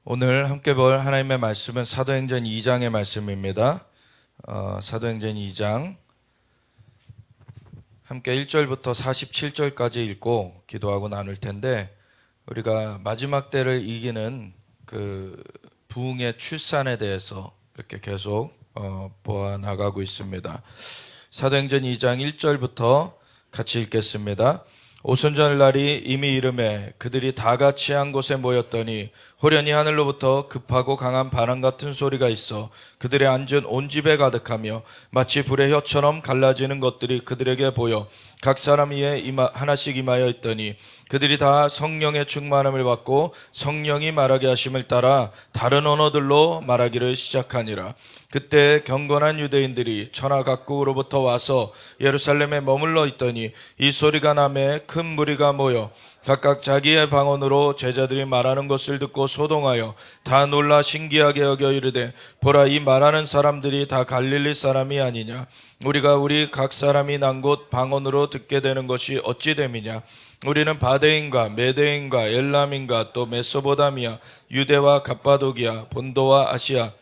오늘 함께 볼 하나님의 말씀은 사도행전 2장의 말씀입니다. 사도행전 2장 함께 1절부터 47절까지 읽고 기도하고 나눌 텐데, 우리가 마지막 때를 이기는 그 부흥의 출산에 대해서 이렇게 계속 보아 나가고 있습니다. 사도행전 2장 1절부터 같이 읽겠습니다. 오순절 날이 이미 이르매 그들이 다 같이 한 곳에 모였더니 호련히 하늘로부터 급하고 강한 바람 같은 소리가 있어 그들의 앉은 온 집에 가득하며 마치 불의 혀처럼 갈라지는 것들이 그들에게 보여 각 사람 위에 하나씩 임하여 있더니 그들이 다 성령의 충만함을 받고 성령이 말하게 하심을 따라 다른 언어들로 말하기를 시작하니라. 그때 경건한 유대인들이 천하 각국으로부터 와서 예루살렘에 머물러 있더니 이 소리가 나매 큰 무리가 모여 각각 자기의 방언으로 제자들이 말하는 것을 듣고 소동하여 다 놀라 신기하게 여겨 이르되, 보라, 이 말하는 사람들이 다 갈릴리 사람이 아니냐? 우리가 우리 각 사람이 난 곳 방언으로 듣게 되는 것이 어찌 됨이냐? 우리는 바데인과 메데인과 엘람인가 또 메소보다미아, 유대와 갑바도기아, 본도와 아시아,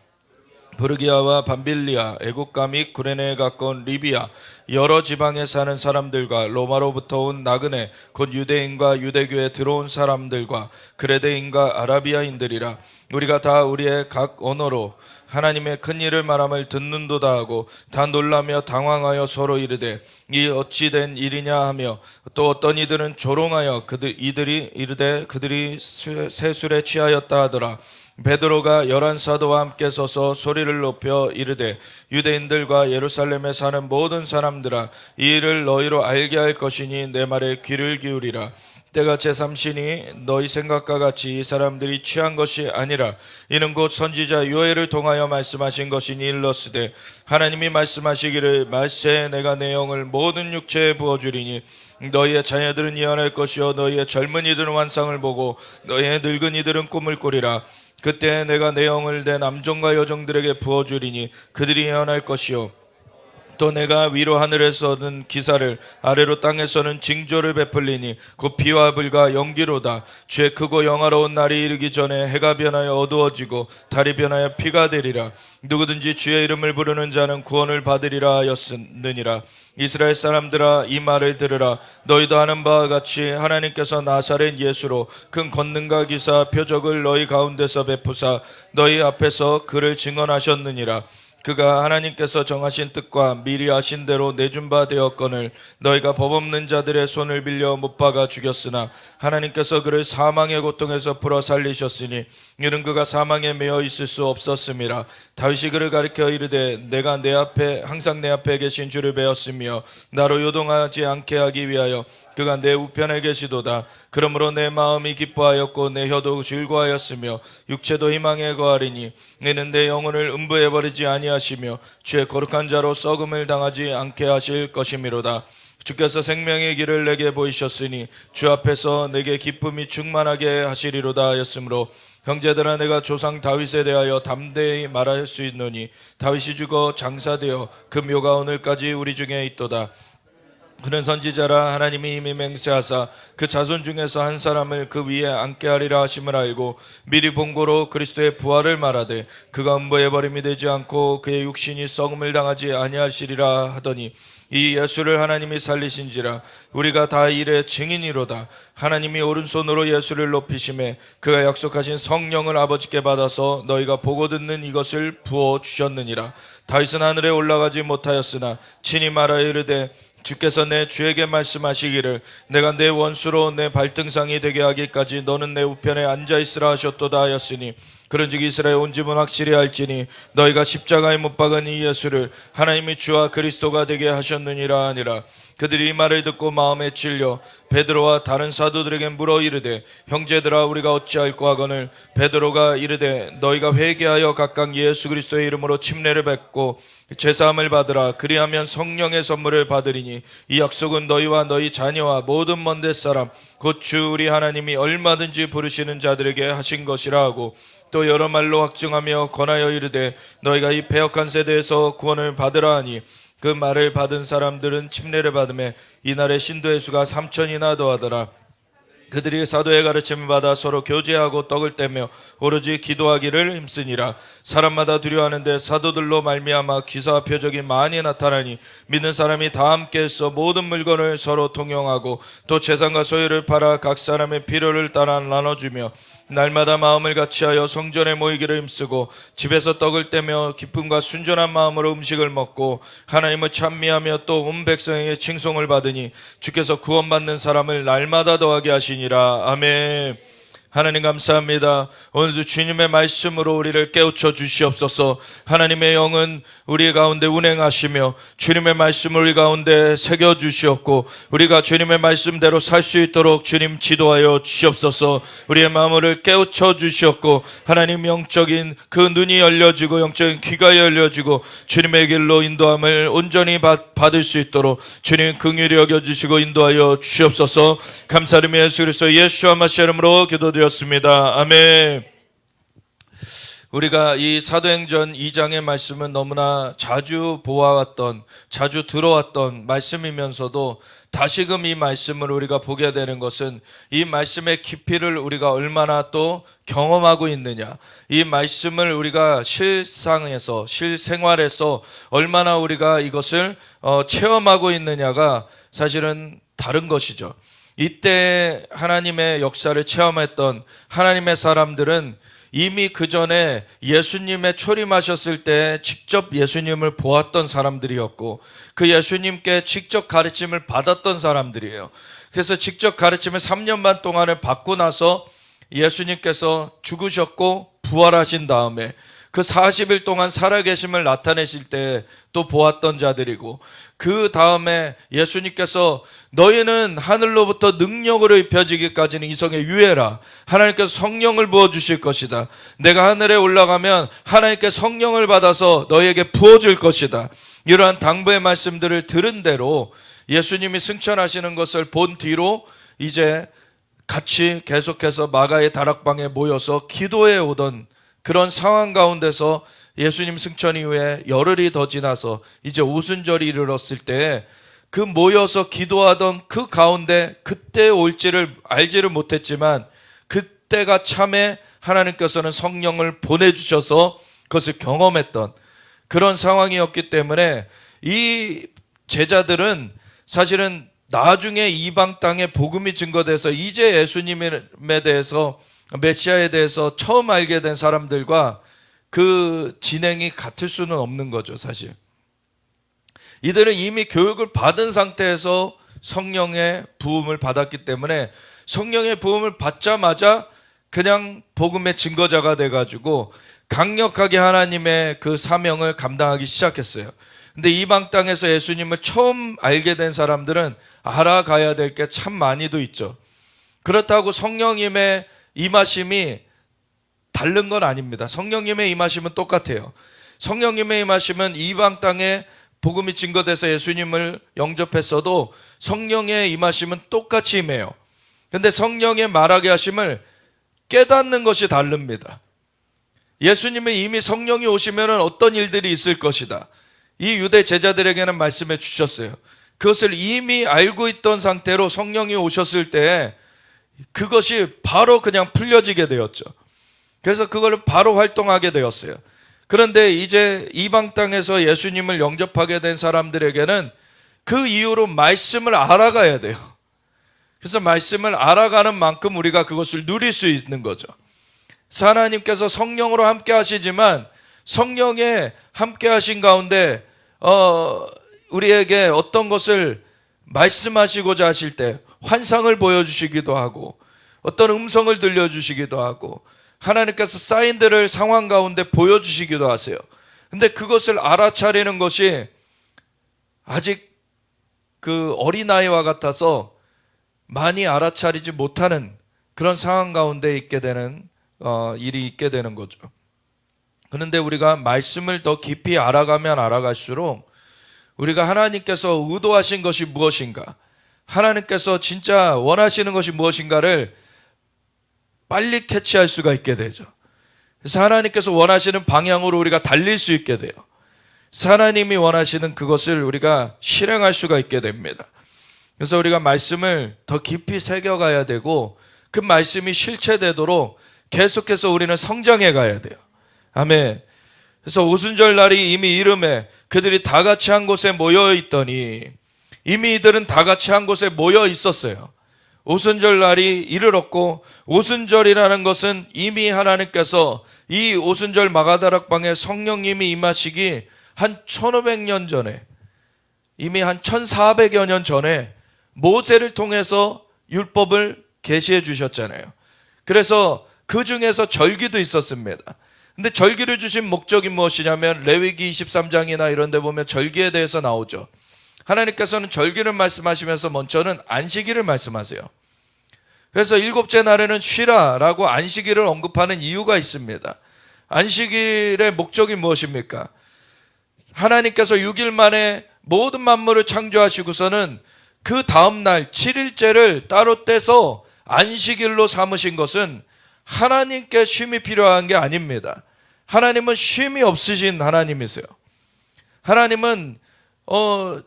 부르기아와 밤빌리아, 애국가 및 구레네에 가까운 리비아, 여러 지방에 사는 사람들과 로마로부터 온 나그네 곧 유대인과 유대교에 들어온 사람들과 그레데인과 아라비아인들이라. 우리가 다 우리의 각 언어로 하나님의 큰 일을 말함을 듣는도다 하고 다 놀라며 당황하여 서로 이르되, 이 어찌 된 일이냐 하며, 또 어떤 이들은 조롱하여 이들이 이르되 그들이 세술에 취하였다 하더라. 베드로가 11사도와 함께 서서 소리를 높여 이르되, 유대인들과 예루살렘에 사는 모든 사람들아, 이 일을 너희로 알게 할 것이니 내 말에 귀를 기울이라. 때가 제3시니 너희 생각과 같이 이 사람들이 취한 것이 아니라 이는 곧 선지자 요엘을 통하여 말씀하신 것이니 일러스되, 하나님이 말씀하시기를 말세에 내가 내 영을 모든 육체에 부어주리니 너희의 자녀들은 예언할 것이요 너희의 젊은이들은 환상을 보고 너희의 늙은이들은 꿈을 꾸리라. 그때 내가 내 영을 내 남종과 여종들에게 부어주리니 그들이 예언할 것이요 또 내가 위로 하늘에서는 기사를 아래로 땅에서는 징조를 베풀리니 곧 비와 불과 연기로다. 주의 크고 영화로운 날이 이르기 전에 해가 변하여 어두워지고 달이 변하여 피가 되리라. 누구든지 주의 이름을 부르는 자는 구원을 받으리라 하였느니라. 이스라엘 사람들아, 이 말을 들으라. 너희도 아는 바와 같이 하나님께서 나사렛 예수로 큰 권능과 기사 표적을 너희 가운데서 베푸사 너희 앞에서 그를 증언하셨느니라. 그가 하나님께서 정하신 뜻과 미리 아신 대로 내준 바 되었거늘 너희가 법 없는 자들의 손을 빌려 못 박아 죽였으나 하나님께서 그를 사망의 고통에서 풀어 살리셨으니 이는 그가 사망에 매여 있을 수 없었음이라. 다윗이 그를 가리켜 이르되, 내가 항상 내 앞에 계신 주를 배웠으며 나로 요동하지 않게 하기 위하여 그가 내 우편에 계시도다. 그러므로 내 마음이 기뻐하였고 내 혀도 즐거하였으며 육체도 희망에 거하리니 이는 내 영혼을 음부해버리지 아니하시며 주의 거룩한 자로 썩음을 당하지 않게 하실 것이미로다. 주께서 생명의 길을 내게 보이셨으니 주 앞에서 내게 기쁨이 충만하게 하시리로다 하였으므로, 형제들아, 내가 조상 다윗에 대하여 담대히 말할 수 있노니 다윗이 죽어 장사되어 그 묘가 오늘까지 우리 중에 있도다. 그는 선지자라 하나님이 이미 맹세하사 그 자손 중에서 한 사람을 그 위에 앉게 하리라 하심을 알고 미리 본고로 그리스도의 부활을 말하되 그가 음부해버림이 되지 않고 그의 육신이 썩음을 당하지 아니하시리라 하더니, 이 예수를 하나님이 살리신지라. 우리가 다 이래 증인이로다. 하나님이 오른손으로 예수를 높이심에 그가 약속하신 성령을 아버지께 받아서 너희가 보고 듣는 이것을 부어주셨느니라. 다윗은 하늘에 올라가지 못하였으나 친히 말하여 이르되, 주께서 내 주에게 말씀하시기를 내가 내 원수로 내 발등상이 되게 하기까지 너는 내 우편에 앉아있으라 하셨도다 하였으니, 그런즉 이스라엘 온 집은 확실히 알지니 너희가 십자가에 못 박은 이 예수를 하나님이 주와 그리스도가 되게 하셨느니라 하니라. 그들이 이 말을 듣고 마음에 찔려 베드로와 다른 사도들에게 물어 이르되, 형제들아, 우리가 어찌할꼬 하거늘 베드로가 이르되, 너희가 회개하여 각각 예수 그리스도의 이름으로 침례를 뱉고 제사함을 받으라. 그리하면 성령의 선물을 받으리니 이 약속은 너희와 너희 자녀와 모든 먼 데사람 곧 주 우리 하나님이 얼마든지 부르시는 자들에게 하신 것이라 하고, 또 여러 말로 확증하며 권하여 이르되, 너희가 이 패역한 세대에서 구원을 받으라 하니, 그 말을 받은 사람들은 침례를 받음에 이날에 신도의 수가 3,000이나 더하더라. 그들이 사도의 가르침을 받아 서로 교제하고 떡을 떼며 오로지 기도하기를 힘쓰니라. 사람마다 두려워하는데 사도들로 말미암아 기사와 표적이 많이 나타나니 믿는 사람이 다 함께해서 모든 물건을 서로 통용하고 또 재산과 소유를 팔아 각 사람의 필요를 따라 나눠주며 날마다 마음을 같이하여 성전에 모이기를 힘쓰고 집에서 떡을 떼며 기쁨과 순전한 마음으로 음식을 먹고 하나님을 찬미하며 또 온 백성에게 칭송을 받으니 주께서 구원받는 사람을 날마다 더하게 하시니라. 아멘. 하나님 감사합니다. 오늘도 주님의 말씀으로 우리를 깨우쳐 주시옵소서. 하나님의 영은 우리 가운데 운행하시며 주님의 말씀을 우리 가운데 새겨 주시옵고 우리가 주님의 말씀대로 살 수 있도록 주님 지도하여 주시옵소서. 우리의 마음을 깨우쳐 주시옵고 하나님 영적인 그 눈이 열려지고 영적인 귀가 열려지고 주님의 길로 인도함을 온전히 받을 수 있도록 주님 긍휼히 여겨주시고 인도하여 주시옵소서. 감사드리며 예수 그리스도 예수와 마시아 이름으로 기도드립니다. 아멘. 우리가 이 사도행전 2장의 말씀은 너무나 자주 보아왔던, 자주 들어왔던 말씀이면서도 다시금 이 말씀을 우리가 보게 되는 것은 이 말씀의 깊이를 우리가 얼마나 또 경험하고 있느냐, 이 말씀을 우리가 실상에서, 실생활에서 얼마나 우리가 이것을 체험하고 있느냐가 사실은 다른 것이죠. 이때 하나님의 역사를 체험했던 하나님의 사람들은 이미 그 전에 예수님의 초림하셨을 때 직접 예수님을 보았던 사람들이었고 그 예수님께 직접 가르침을 받았던 사람들이에요. 그래서 직접 가르침을 3년 반 동안을 받고 나서 예수님께서 죽으셨고 부활하신 다음에 그 40일 동안 살아계심을 나타내실 때 또 보았던 자들이고 그 다음에 예수님께서 너희는 하늘로부터 능력으로 입혀지기까지는 이성에 유예라. 하나님께서 성령을 부어주실 것이다. 내가 하늘에 올라가면 하나님께 성령을 받아서 너희에게 부어줄 것이다. 이러한 당부의 말씀들을 들은 대로 예수님이 승천하시는 것을 본 뒤로 이제 같이 계속해서 마가의 다락방에 모여서 기도해 오던 그런 상황 가운데서 예수님 승천 이후에 열흘이 더 지나서 이제 오순절이 이르렀을 때 그 모여서 기도하던 그 가운데 그때 올지를 알지를 못했지만 그때가 참에 하나님께서는 성령을 보내주셔서 그것을 경험했던 그런 상황이었기 때문에 이 제자들은 사실은 나중에 이방 땅에 복음이 증거돼서 이제 예수님에 대해서 메시아에 대해서 처음 알게 된 사람들과 그 진행이 같을 수는 없는 거죠, 사실. 이들은 이미 교육을 받은 상태에서 성령의 부음을 받았기 때문에 성령의 부음을 받자마자 그냥 복음의 증거자가 돼가지고 강력하게 하나님의 그 사명을 감당하기 시작했어요. 근데 이방 땅에서 예수님을 처음 알게 된 사람들은 알아가야 될 게 참 많이도 있죠. 그렇다고 성령님의 임하심이 다른 건 아닙니다. 성령님의 임하심은 똑같아요. 성령님의 임하심은 이방 땅에 복음이 증거돼서 예수님을 영접했어도 성령의 임하심은 똑같이 임해요. 근데 성령의 말하게 하심을 깨닫는 것이 다릅니다. 예수님이 이미 성령이 오시면 어떤 일들이 있을 것이다. 이 유대 제자들에게는 말씀해 주셨어요. 그것을 이미 알고 있던 상태로 성령이 오셨을 때 그것이 바로 그냥 풀려지게 되었죠. 그래서 그걸 바로 활동하게 되었어요. 그런데 이제 이방 땅에서 예수님을 영접하게 된 사람들에게는 그 이후로 말씀을 알아가야 돼요. 그래서 말씀을 알아가는 만큼 우리가 그것을 누릴 수 있는 거죠. 하나님께서 성령으로 함께 하시지만 성령에 함께 하신 가운데 우리에게 어떤 것을 말씀하시고자 하실 때 환상을 보여주시기도 하고 어떤 음성을 들려주시기도 하고 하나님께서 사인들을 상황 가운데 보여주시기도 하세요. 근데 그것을 알아차리는 것이 아직 그 어린아이와 같아서 많이 알아차리지 못하는 그런 상황 가운데 있게 되는 일이 있게 되는 거죠. 그런데 우리가 말씀을 더 깊이 알아가면 알아갈수록 우리가 하나님께서 의도하신 것이 무엇인가, 하나님께서 진짜 원하시는 것이 무엇인가를 빨리 캐치할 수가 있게 되죠. 그래서 하나님께서 원하시는 방향으로 우리가 달릴 수 있게 돼요. 그래서 하나님이 원하시는 그것을 우리가 실행할 수가 있게 됩니다. 그래서 우리가 말씀을 더 깊이 새겨가야 되고 그 말씀이 실체되도록 계속해서 우리는 성장해 가야 돼요. 아멘. 그래서 오순절 날이 이미 이름에 그들이 다 같이 한 곳에 모여 있더니, 이미 이들은 다 같이 한 곳에 모여 있었어요. 오순절 날이 이르렀고, 오순절이라는 것은 이미 하나님께서 이 오순절 마가다락방에 성령님이 임하시기 한 1500년 전에, 이미 한 1400여 년 전에 모세를 통해서 율법을 계시해 주셨잖아요. 그래서 그 중에서 절기도 있었습니다. 근데 절기를 주신 목적이 무엇이냐면 레위기 23장이나 이런 데 보면 절기에 대해서 나오죠. 하나님께서는 절기를 말씀하시면서 먼저는 안식일을 말씀하세요. 그래서 일곱째 날에는 쉬라라고 안식일을 언급하는 이유가 있습니다. 안식일의 목적이 무엇입니까? 하나님께서 6일 만에 모든 만물을 창조하시고서는 그 다음 날 7일째를 따로 떼서 안식일로 삼으신 것은 하나님께 쉼이 필요한 게 아닙니다. 하나님은 쉼이 없으신 하나님이세요. 하나님은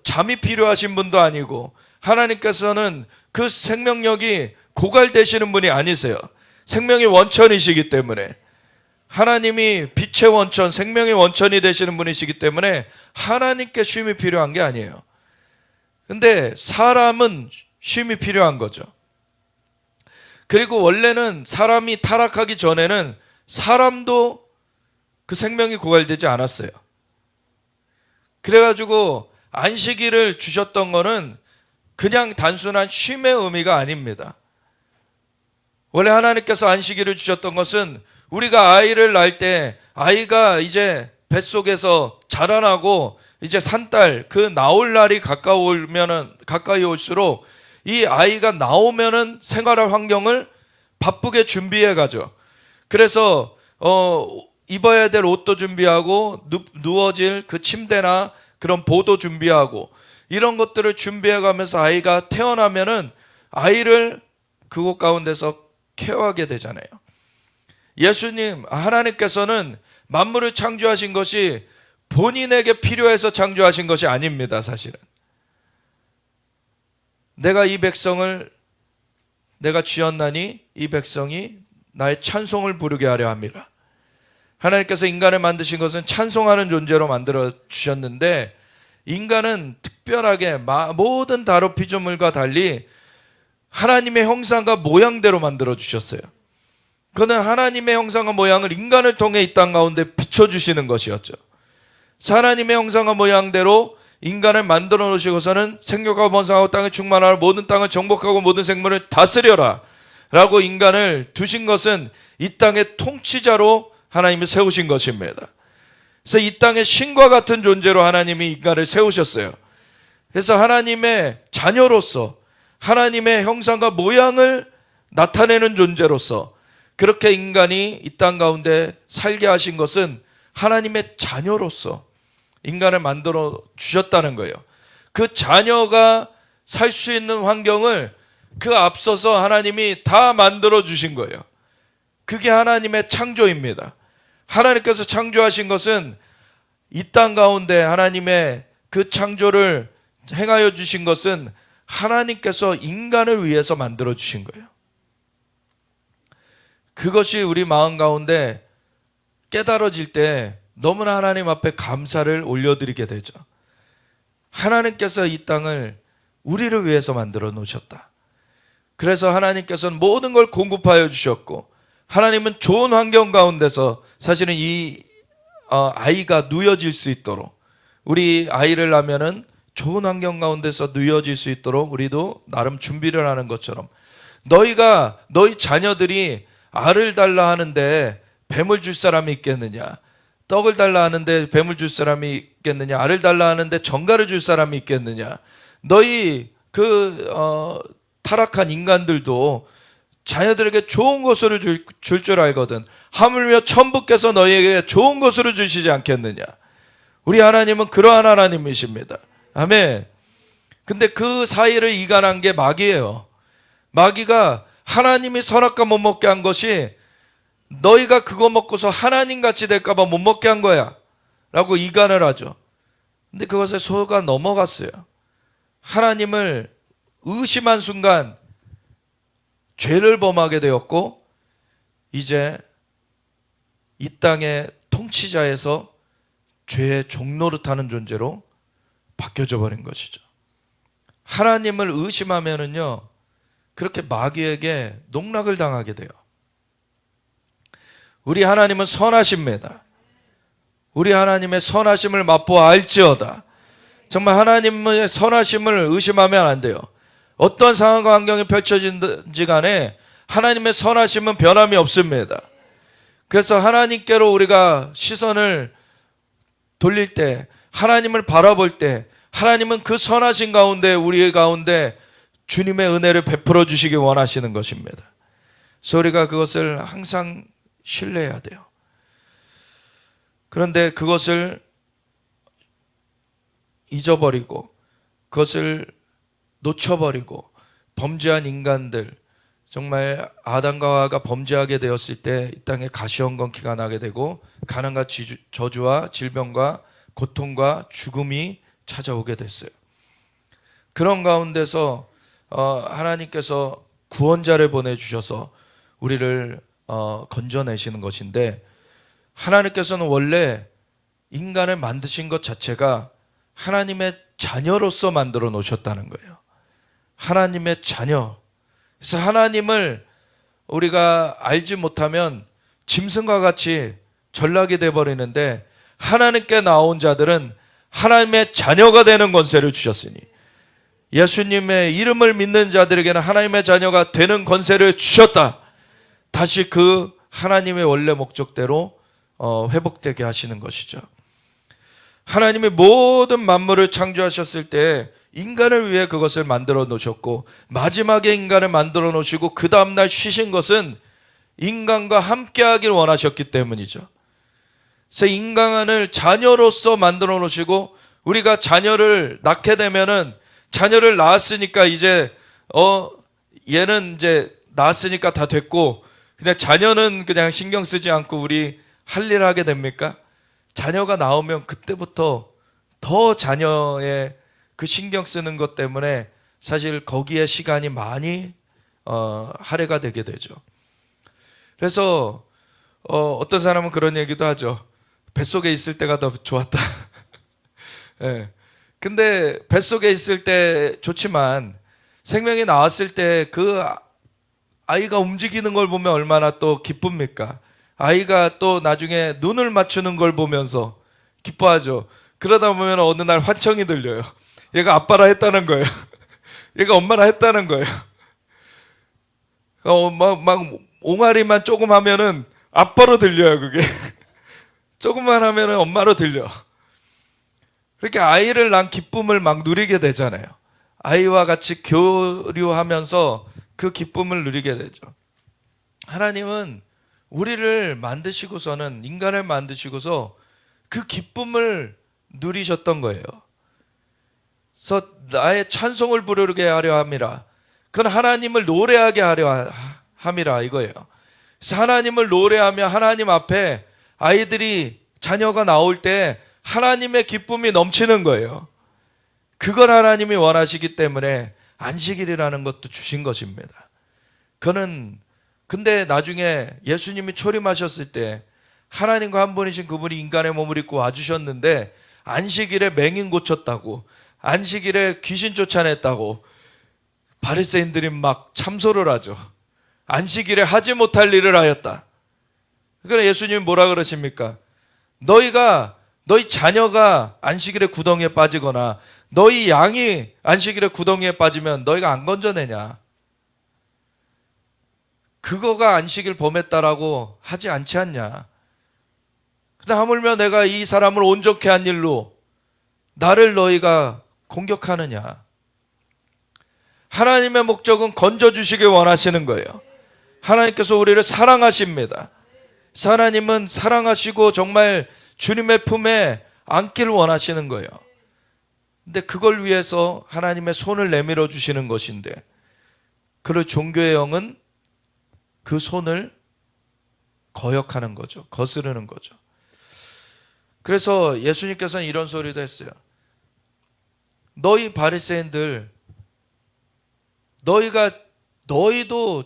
잠이 필요하신 분도 아니고, 하나님께서는 그 생명력이 고갈되시는 분이 아니세요. 생명의 원천이시기 때문에, 하나님이 빛의 원천, 생명의 원천이 되시는 분이시기 때문에 하나님께 쉼이 필요한 게 아니에요. 근데 사람은 쉼이 필요한 거죠. 그리고 원래는 사람이 타락하기 전에는 사람도 그 생명이 고갈되지 않았어요. 그래가지고 안식일을 주셨던 거는 그냥 단순한 쉼의 의미가 아닙니다. 원래 하나님께서 안식일을 주셨던 것은 우리가 아이를 낳을 때 아이가 이제 뱃속에서 자라나고 이제 산딸, 그 나올 날이 가까이 올수록 이 아이가 나오면은 생활할 환경을 바쁘게 준비해 가죠. 그래서 입어야 될 옷도 준비하고 누워질 그 침대나 그런 보도 준비하고 이런 것들을 준비해 가면서 아이가 태어나면은 아이를 그곳 가운데서 케어하게 되잖아요. 예수님, 하나님께서는 만물을 창조하신 것이 본인에게 필요해서 창조하신 것이 아닙니다. 사실은 내가 이 백성을 내가 지었나니 이 백성이 나의 찬송을 부르게 하려 함이라. 하나님께서 인간을 만드신 것은 찬송하는 존재로 만들어 주셨는데, 인간은 특별하게 모든 다른 피조물과 달리 하나님의 형상과 모양대로 만들어 주셨어요. 그는 하나님의 형상과 모양을 인간을 통해 이 땅 가운데 비춰주시는 것이었죠. 하나님의 형상과 모양대로 인간을 만들어 놓으시고서는 생육하고 번성하고 땅에 충만하라, 모든 땅을 정복하고 모든 생물을 다스려라 라고 인간을 두신 것은 이 땅의 통치자로 하나님이 세우신 것입니다. 그래서 이 땅의 신과 같은 존재로 하나님이 인간을 세우셨어요. 그래서 하나님의 자녀로서 하나님의 형상과 모양을 나타내는 존재로서 그렇게 인간이 이 땅 가운데 살게 하신 것은 하나님의 자녀로서 인간을 만들어 주셨다는 거예요. 그 자녀가 살 수 있는 환경을 그 앞서서 하나님이 다 만들어 주신 거예요. 그게 하나님의 창조입니다. 하나님께서 창조하신 것은 이 땅 가운데 하나님의 그 창조를 행하여 주신 것은 하나님께서 인간을 위해서 만들어 주신 거예요. 그것이 우리 마음 가운데 깨달아질 때 너무나 하나님 앞에 감사를 올려드리게 되죠. 하나님께서 이 땅을 우리를 위해서 만들어 놓으셨다. 그래서 하나님께서는 모든 걸 공급하여 주셨고, 하나님은 좋은 환경 가운데서 사실은 이 아이가 누워질 수 있도록, 우리 아이를 낳으면은 좋은 환경 가운데서 누워질 수 있도록 우리도 나름 준비를 하는 것처럼, 너희 자녀들이 알을 달라 하는데 뱀을 줄 사람이 있겠느냐, 떡을 달라 하는데 뱀을 줄 사람이 있겠느냐, 알을 달라 하는데 정갈을 줄 사람이 있겠느냐. 너희 타락한 인간들도 자녀들에게 좋은 것을 줄 알거든. 하물며 천부께서 너희에게 좋은 것을 주시지 않겠느냐. 우리 하나님은 그러한 하나님이십니다. 아멘. 근데 그 사이를 이간한 게 마귀예요. 마귀가 하나님이 선악과 못 먹게 한 것이 너희가 그거 먹고서 하나님같이 될까 봐 못 먹게 한 거야 라고 이간을 하죠. 근데 그것에 속아 넘어갔어요. 하나님을 의심한 순간 죄를 범하게 되었고 이제 이 땅의 통치자에서 죄의 종노릇하는 존재로 바뀌어져 버린 것이죠. 하나님을 의심하면은요 그렇게 마귀에게 농락을 당하게 돼요. 우리 하나님은 선하십니다. 우리 하나님의 선하심을 맛보아 알지어다. 정말 하나님의 선하심을 의심하면 안 돼요. 어떤 상황과 환경이 펼쳐진지 간에 하나님의 선하심은 변함이 없습니다. 그래서 하나님께로 우리가 시선을 돌릴 때, 하나님을 바라볼 때 하나님은 그 선하신 가운데 우리 가운데 주님의 은혜를 베풀어 주시기 원하시는 것입니다. 그래서 우리가 그것을 항상 신뢰해야 돼요. 그런데 그것을 잊어버리고 그것을 놓쳐버리고 범죄한 인간들, 정말 아담과 하와가 범죄하게 되었을 때 이 땅에 가시헌건기가 나게 되고 가난과 저주와 질병과 고통과 죽음이 찾아오게 됐어요. 그런 가운데서 하나님께서 구원자를 보내주셔서 우리를 건져내시는 것인데, 하나님께서는 원래 인간을 만드신 것 자체가 하나님의 자녀로서 만들어 놓으셨다는 거예요. 하나님의 자녀. 그래서 하나님을 우리가 알지 못하면 짐승과 같이 전락이 되어버리는데, 하나님께 나온 자들은 하나님의 자녀가 되는 권세를 주셨으니, 예수님의 이름을 믿는 자들에게는 하나님의 자녀가 되는 권세를 주셨다. 다시 그 하나님의 원래 목적대로 회복되게 하시는 것이죠. 하나님이 모든 만물을 창조하셨을 때 인간을 위해 그것을 만들어 놓으셨고, 마지막에 인간을 만들어 놓으시고 그 다음날 쉬신 것은 인간과 함께하길 원하셨기 때문이죠. 그래서 인간을 자녀로서 만들어 놓으시고, 우리가 자녀를 낳게 되면은 자녀를 낳았으니까 이제 얘는 이제 낳았으니까 다 됐고 그냥 자녀는 그냥 신경 쓰지 않고 우리 할 일 하게 됩니까? 자녀가 나오면 그때부터 더 자녀의 그 신경 쓰는 것 때문에 사실 거기에 시간이 많이 할애가 되게 되죠. 그래서 어떤 사람은 그런 얘기도 하죠. 뱃속에 있을 때가 더 좋았다. 네. 근데 뱃속에 있을 때 좋지만 생명이 나왔을 때 그 아이가 움직이는 걸 보면 얼마나 또 기쁩니까? 아이가 또 나중에 눈을 맞추는 걸 보면서 기뻐하죠. 그러다 보면 어느 날 환청이 들려요. 얘가 아빠라 했다는 거예요. 얘가 엄마라 했다는 거예요. 막 옹알이만 조금 하면은 아빠로 들려요, 그게. 조금만 하면은 엄마로 들려. 그렇게 아이를 낳은 기쁨을 막 누리게 되잖아요. 아이와 같이 교류하면서 그 기쁨을 누리게 되죠. 하나님은 우리를 만드시고서는, 인간을 만드시고서 그 기쁨을 누리셨던 거예요. 그래서 나의 찬송을 부르게 하려 함이라. 그건 하나님을 노래하게 하려 함이라 이거예요. 그래서 하나님을 노래하며 하나님 앞에 아이들이, 자녀가 나올 때 하나님의 기쁨이 넘치는 거예요. 그걸 하나님이 원하시기 때문에 안식일이라는 것도 주신 것입니다. 근데 나중에 예수님이 초림하셨을 때 하나님과 한 분이신 그분이 인간의 몸을 입고 와주셨는데, 안식일에 맹인 고쳤다고, 안식일에 귀신 쫓아냈다고 바리새인들이 막 참소를 하죠. 안식일에 하지 못할 일을 하였다. 그러니까 예수님이 뭐라 그러십니까? 너희 자녀가 안식일에 구덩이에 빠지거나 너희 양이 안식일에 구덩이에 빠지면 너희가 안 건져내냐? 그거가 안식일 범했다라고 하지 않지 않냐? 근데 하물며 내가 이 사람을 온전케 한 일로 나를 너희가 공격하느냐? 하나님의 목적은 건져주시길 원하시는 거예요. 하나님께서 우리를 사랑하십니다. 하나님은 사랑하시고 정말 주님의 품에 안기를 원하시는 거예요. 근데 그걸 위해서 하나님의 손을 내밀어 주시는 것인데, 그럴 종교의 영은 그 손을 거역하는 거죠. 거스르는 거죠. 그래서 예수님께서는 이런 소리도 했어요. 너희 바리새인들 너희도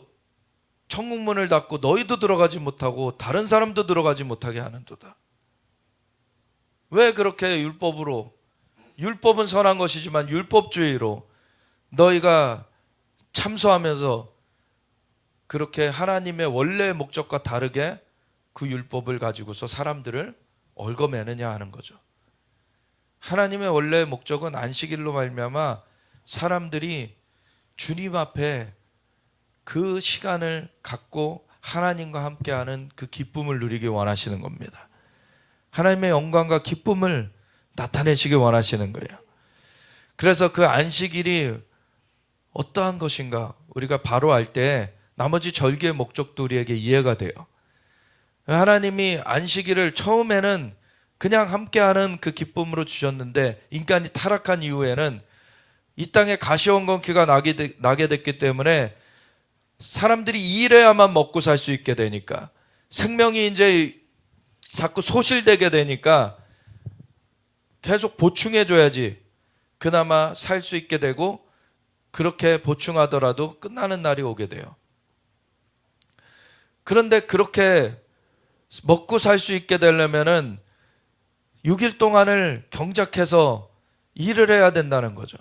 천국문을 닫고 너희도 들어가지 못하고 다른 사람도 들어가지 못하게 하는도다. 왜 그렇게 율법은 선한 것이지만 율법주의로 너희가 참소하면서 그렇게 하나님의 원래 목적과 다르게 그 율법을 가지고서 사람들을 얽어매느냐 하는 거죠. 하나님의 원래 목적은 안식일로 말미암아 사람들이 주님 앞에 그 시간을 갖고 하나님과 함께하는 그 기쁨을 누리기 원하시는 겁니다. 하나님의 영광과 기쁨을 나타내시기 원하시는 거예요. 그래서 그 안식일이 어떠한 것인가 우리가 바로 알 때 나머지 절기의 목적도 우리에게 이해가 돼요. 하나님이 안식일을 처음에는 그냥 함께하는 그 기쁨으로 주셨는데 인간이 타락한 이후에는 이 땅에 가시원건기가 나게 됐기 때문에 사람들이 일해야만 먹고 살 수 있게 되니까 생명이 이제 자꾸 소실되게 되니까 계속 보충해줘야지 그나마 살 수 있게 되고 그렇게 보충하더라도 끝나는 날이 오게 돼요. 그런데 그렇게 먹고 살 수 있게 되려면은 6일 동안을 경작해서 일을 해야 된다는 거죠.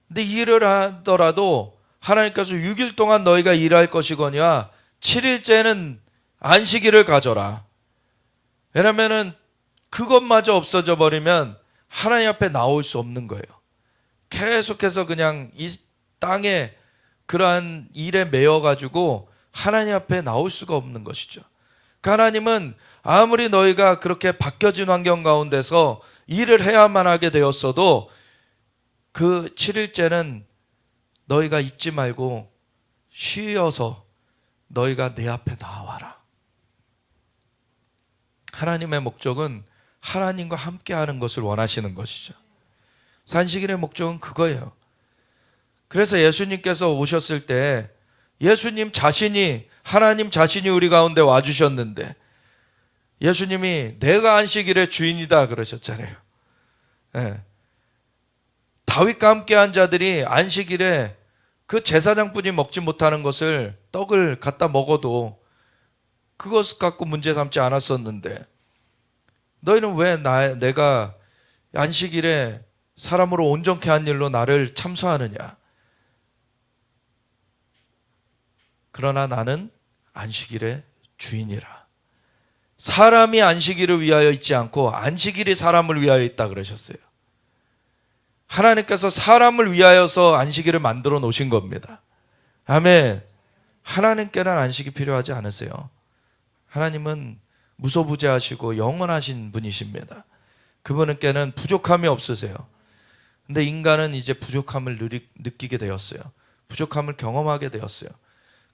근데 일을 하더라도 하나님께서 6일 동안 너희가 일할 것이거니와 7일째는 안식일을 가져라. 왜냐면은 그것마저 없어져 버리면 하나님 앞에 나올 수 없는 거예요. 계속해서 그냥 이 땅에 그러한 일에 매여가지고 하나님 앞에 나올 수가 없는 것이죠. 하나님은 아무리 너희가 그렇게 바뀌어진 환경 가운데서 일을 해야만 하게 되었어도 그 7일째는 너희가 잊지 말고 쉬어서 너희가 내 앞에 나와라. 하나님의 목적은 하나님과 함께하는 것을 원하시는 것이죠. 안식일의 목적은 그거예요. 그래서 예수님께서 오셨을 때 예수님 자신이 하나님 자신이 우리 가운데 와주셨는데 예수님이 내가 안식일의 주인이다 그러셨잖아요. 네. 다윗과 함께한 자들이 안식일에 그 제사장뿐이 먹지 못하는 것을 떡을 갖다 먹어도 그것 갖고 문제 삼지 않았었는데 너희는 왜 내가 안식일에 사람으로 온전케 한 일로 나를 참소하느냐. 그러나 나는 안식일의 주인이라. 사람이 안식일을 위하여 있지 않고 안식일이 사람을 위하여 있다 그러셨어요. 하나님께서 사람을 위하여서 안식일을 만들어 놓으신 겁니다. 아멘. 하나님께는 안식이 필요하지 않으세요. 하나님은 무소부재하시고 영원하신 분이십니다. 그분께는 부족함이 없으세요. 근데 인간은 이제 부족함을 느끼게 되었어요. 부족함을 경험하게 되었어요.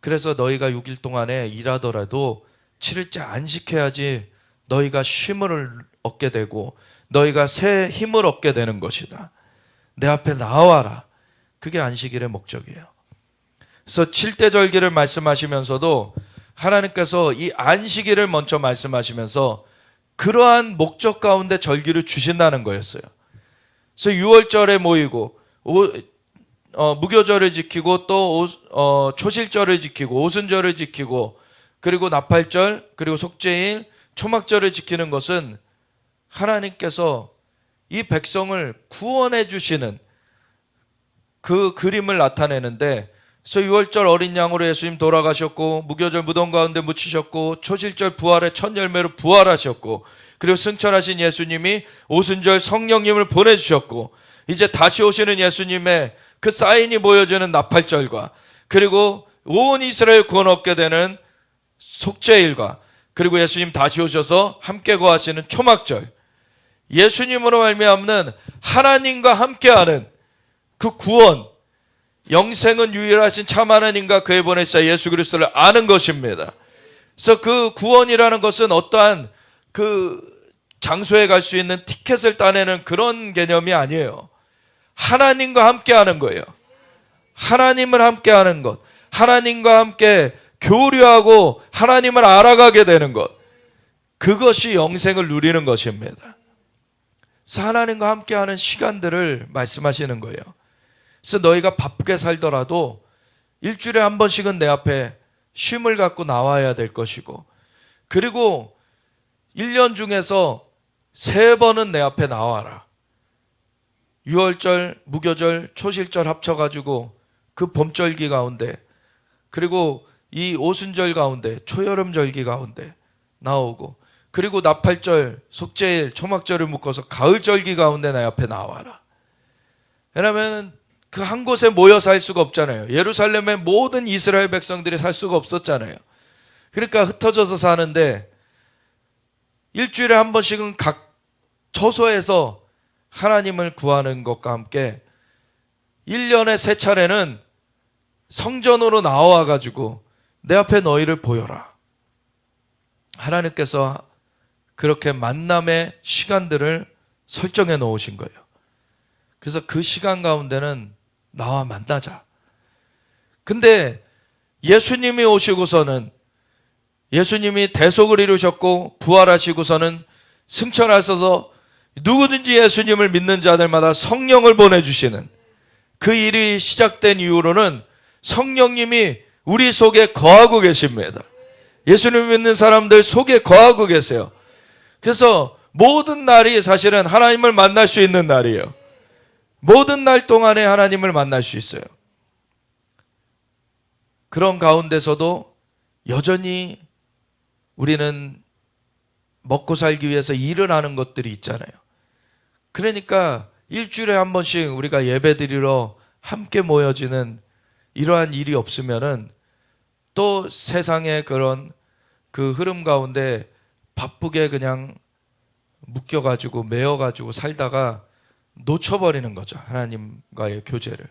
그래서 너희가 6일 동안에 일하더라도 7일째 안식해야지 너희가 쉼을 얻게 되고 너희가 새 힘을 얻게 되는 것이다. 내 앞에 나와라. 그게 안식일의 목적이에요. 그래서 7대 절기를 말씀하시면서도 하나님께서 이 안식일을 먼저 말씀하시면서 그러한 목적 가운데 절기를 주신다는 거였어요. 그래서 6월절에 모이고 무교절을 지키고 또 초실절을 지키고 오순절을 지키고 그리고 나팔절 그리고 속죄일 초막절을 지키는 것은 하나님께서 이 백성을 구원해 주시는 그 그림을 나타내는데 그래서 6월절 어린 양으로 예수님 돌아가셨고 무교절 무덤 가운데 묻히셨고 초실절 부활의 첫 열매로 부활하셨고 그리고 승천하신 예수님이 오순절 성령님을 보내주셨고 이제 다시 오시는 예수님의 그 사인이 보여지는 나팔절과 그리고 온 이스라엘 구원 얻게 되는 속죄일과 그리고 예수님 다시 오셔서 함께 거하시는 초막절 예수님으로 말미암는 하나님과 함께하는 그 구원 영생은 유일하신 참 하나님과 그의 보내사 예수 그리스도를 아는 것입니다. 그래서 그 구원이라는 것은 어떠한 그 장소에 갈 수 있는 티켓을 따내는 그런 개념이 아니에요. 하나님과 함께하는 거예요. 하나님을 함께하는 것, 하나님과 함께 교류하고 하나님을 알아가게 되는 것, 그것이 영생을 누리는 것입니다. 그래서 하나님과 함께하는 시간들을 말씀하시는 거예요. 그래서 너희가 바쁘게 살더라도 일주일에 한 번씩은 내 앞에 쉼을 갖고 나와야 될 것이고, 그리고 1년 중에서 3번은 내 앞에 나와라. 유월절, 무교절, 초실절 합쳐가지고 그 봄절기 가운데, 그리고 이 오순절 가운데, 초여름절기 가운데 나오고, 그리고 나팔절, 속죄일, 초막절을 묶어서 가을절기 가운데 내 앞에 나와라. 왜냐하면 그 한 곳에 모여 살 수가 없잖아요. 예루살렘의 모든 이스라엘 백성들이 살 수가 없었잖아요. 그러니까 흩어져서 사는데 일주일에 한 번씩은 각 처소에서 하나님을 구하는 것과 함께 1년에 3차례는 성전으로 나와가지고 내 앞에 너희를 보여라. 하나님께서 그렇게 만남의 시간들을 설정해 놓으신 거예요. 그래서 그 시간 가운데는 나와 만나자. 근데 예수님이 오시고서는, 예수님이 대속을 이루셨고 부활하시고서는 승천하셔서 누구든지 예수님을 믿는 자들마다 성령을 보내주시는 그 일이 시작된 이후로는 성령님이 우리 속에 거하고 계십니다. 예수님 믿는 사람들 속에 거하고 계세요. 그래서 모든 날이 사실은 하나님을 만날 수 있는 날이에요. 모든 날 동안에 하나님을 만날 수 있어요. 그런 가운데서도 여전히 우리는 먹고 살기 위해서 일을 하는 것들이 있잖아요. 그러니까 일주일에 한 번씩 우리가 예배드리러 함께 모여지는 이러한 일이 없으면은 또 세상의 그런 그 흐름 가운데 바쁘게 그냥 묶여가지고 매여가지고 살다가 놓쳐버리는 거죠. 하나님과의 교제를.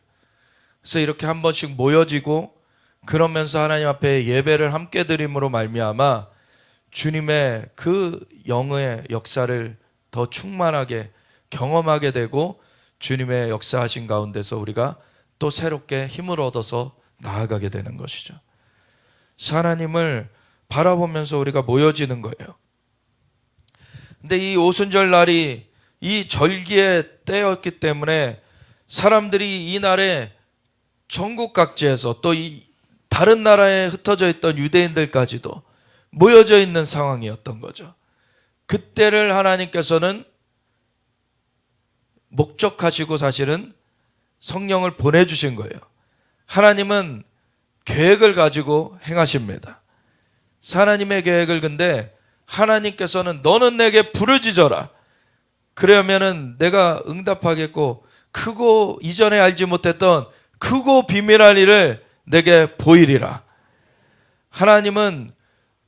그래서 이렇게 한 번씩 모여지고 그러면서 하나님 앞에 예배를 함께 드림으로 말미암아 주님의 그 영의 역사를 더 충만하게 경험하게 되고 주님의 역사하신 가운데서 우리가 또 새롭게 힘을 얻어서 나아가게 되는 것이죠. 하나님을 바라보면서 우리가 모여지는 거예요. 근데 이 오순절 날이 이 절기의 때였기 때문에 사람들이 이 날에 전국 각지에서 또 이 다른 나라에 흩어져 있던 유대인들까지도 모여져 있는 상황이었던 거죠. 그때를 하나님께서는 목적하시고 사실은 성령을 보내주신 거예요. 하나님은 계획을 가지고 행하십니다. 하나님의 계획을, 근데 하나님께서는 너는 내게 부르짖어라. 그러면은 내가 응답하겠고 크고 이전에 알지 못했던 크고 비밀한 일을 내게 보이리라. 하나님은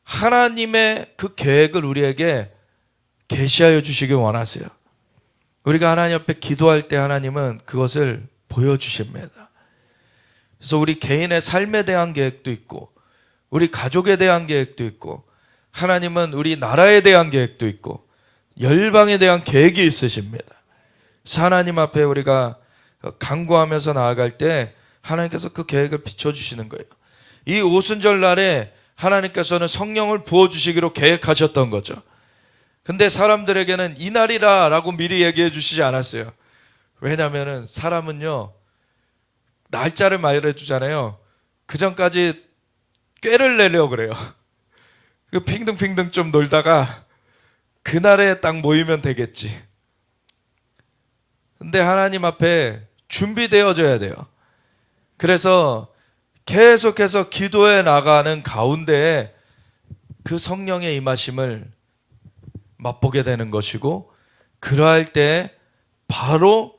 하나님의 그 계획을 우리에게 계시하여 주시기 원하세요. 우리가 하나님 앞에 기도할 때 하나님은 그것을 보여주십니다. 그래서 우리 개인의 삶에 대한 계획도 있고 우리 가족에 대한 계획도 있고 하나님은 우리 나라에 대한 계획도 있고 열방에 대한 계획이 있으십니다. 그래서 하나님 앞에 우리가 간구하면서 나아갈 때 하나님께서 그 계획을 비춰주시는 거예요. 이 오순절 날에 하나님께서는 성령을 부어주시기로 계획하셨던 거죠. 근데 사람들에게는 이날이라 라고 미리 얘기해 주시지 않았어요. 왜냐하면 사람은요 날짜를 말해주잖아요. 그 전까지 꾀를 내려고 그래요. 그 핑등핑등 좀 놀다가 그날에 딱 모이면 되겠지. 근데 하나님 앞에 준비되어져야 돼요. 그래서 계속해서 기도해 나가는 가운데에 그 성령의 임하심을 맛보게 되는 것이고, 그러할 때 바로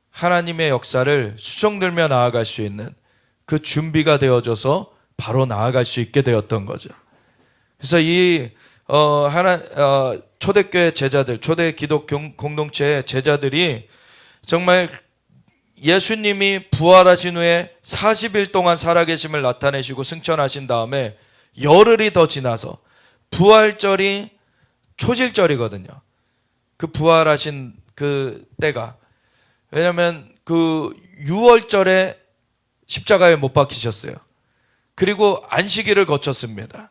하나님의 역사를 수정들며 나아갈 수 있는 그 준비가 되어져서 바로 나아갈 수 있게 되었던 거죠. 그래서 이 초대교회 제자들, 초대 기독 공동체의 제자들이 정말 예수님이 부활하신 후에 40일 동안 살아계심을 나타내시고 승천하신 다음에 열흘이 더 지나서 부활절이 초실절이거든요. 그 부활하신 그 때가. 왜냐하면 그 6월절에 십자가에 못 박히셨어요. 그리고 안식일을 거쳤습니다.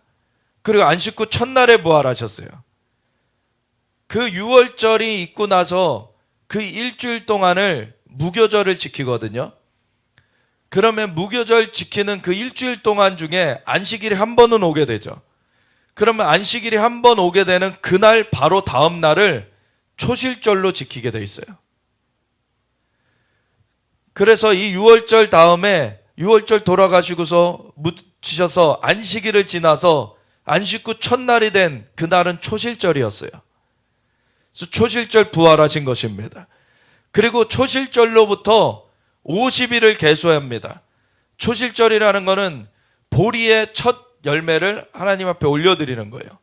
그리고 안식 후 첫날에 부활하셨어요. 그 6월절이 있고 나서 그 일주일 동안을 무교절을 지키거든요. 그러면 무교절 지키는 그 일주일 동안 중에 안식일이 한 번은 오게 되죠. 그러면 안식일이 한 번 오게 되는 그날 바로 다음 날을 초실절로 지키게 돼 있어요. 그래서 이 유월절 다음에 유월절 돌아가시고서 묻히셔서 안식일을 지나서 안식 후 첫날이 된 그날은 초실절이었어요. 그래서 초실절 부활하신 것입니다. 그리고 초실절로부터 50일을 계수합니다. 초실절이라는 것은 보리의 첫 열매를 하나님 앞에 올려드리는 거예요.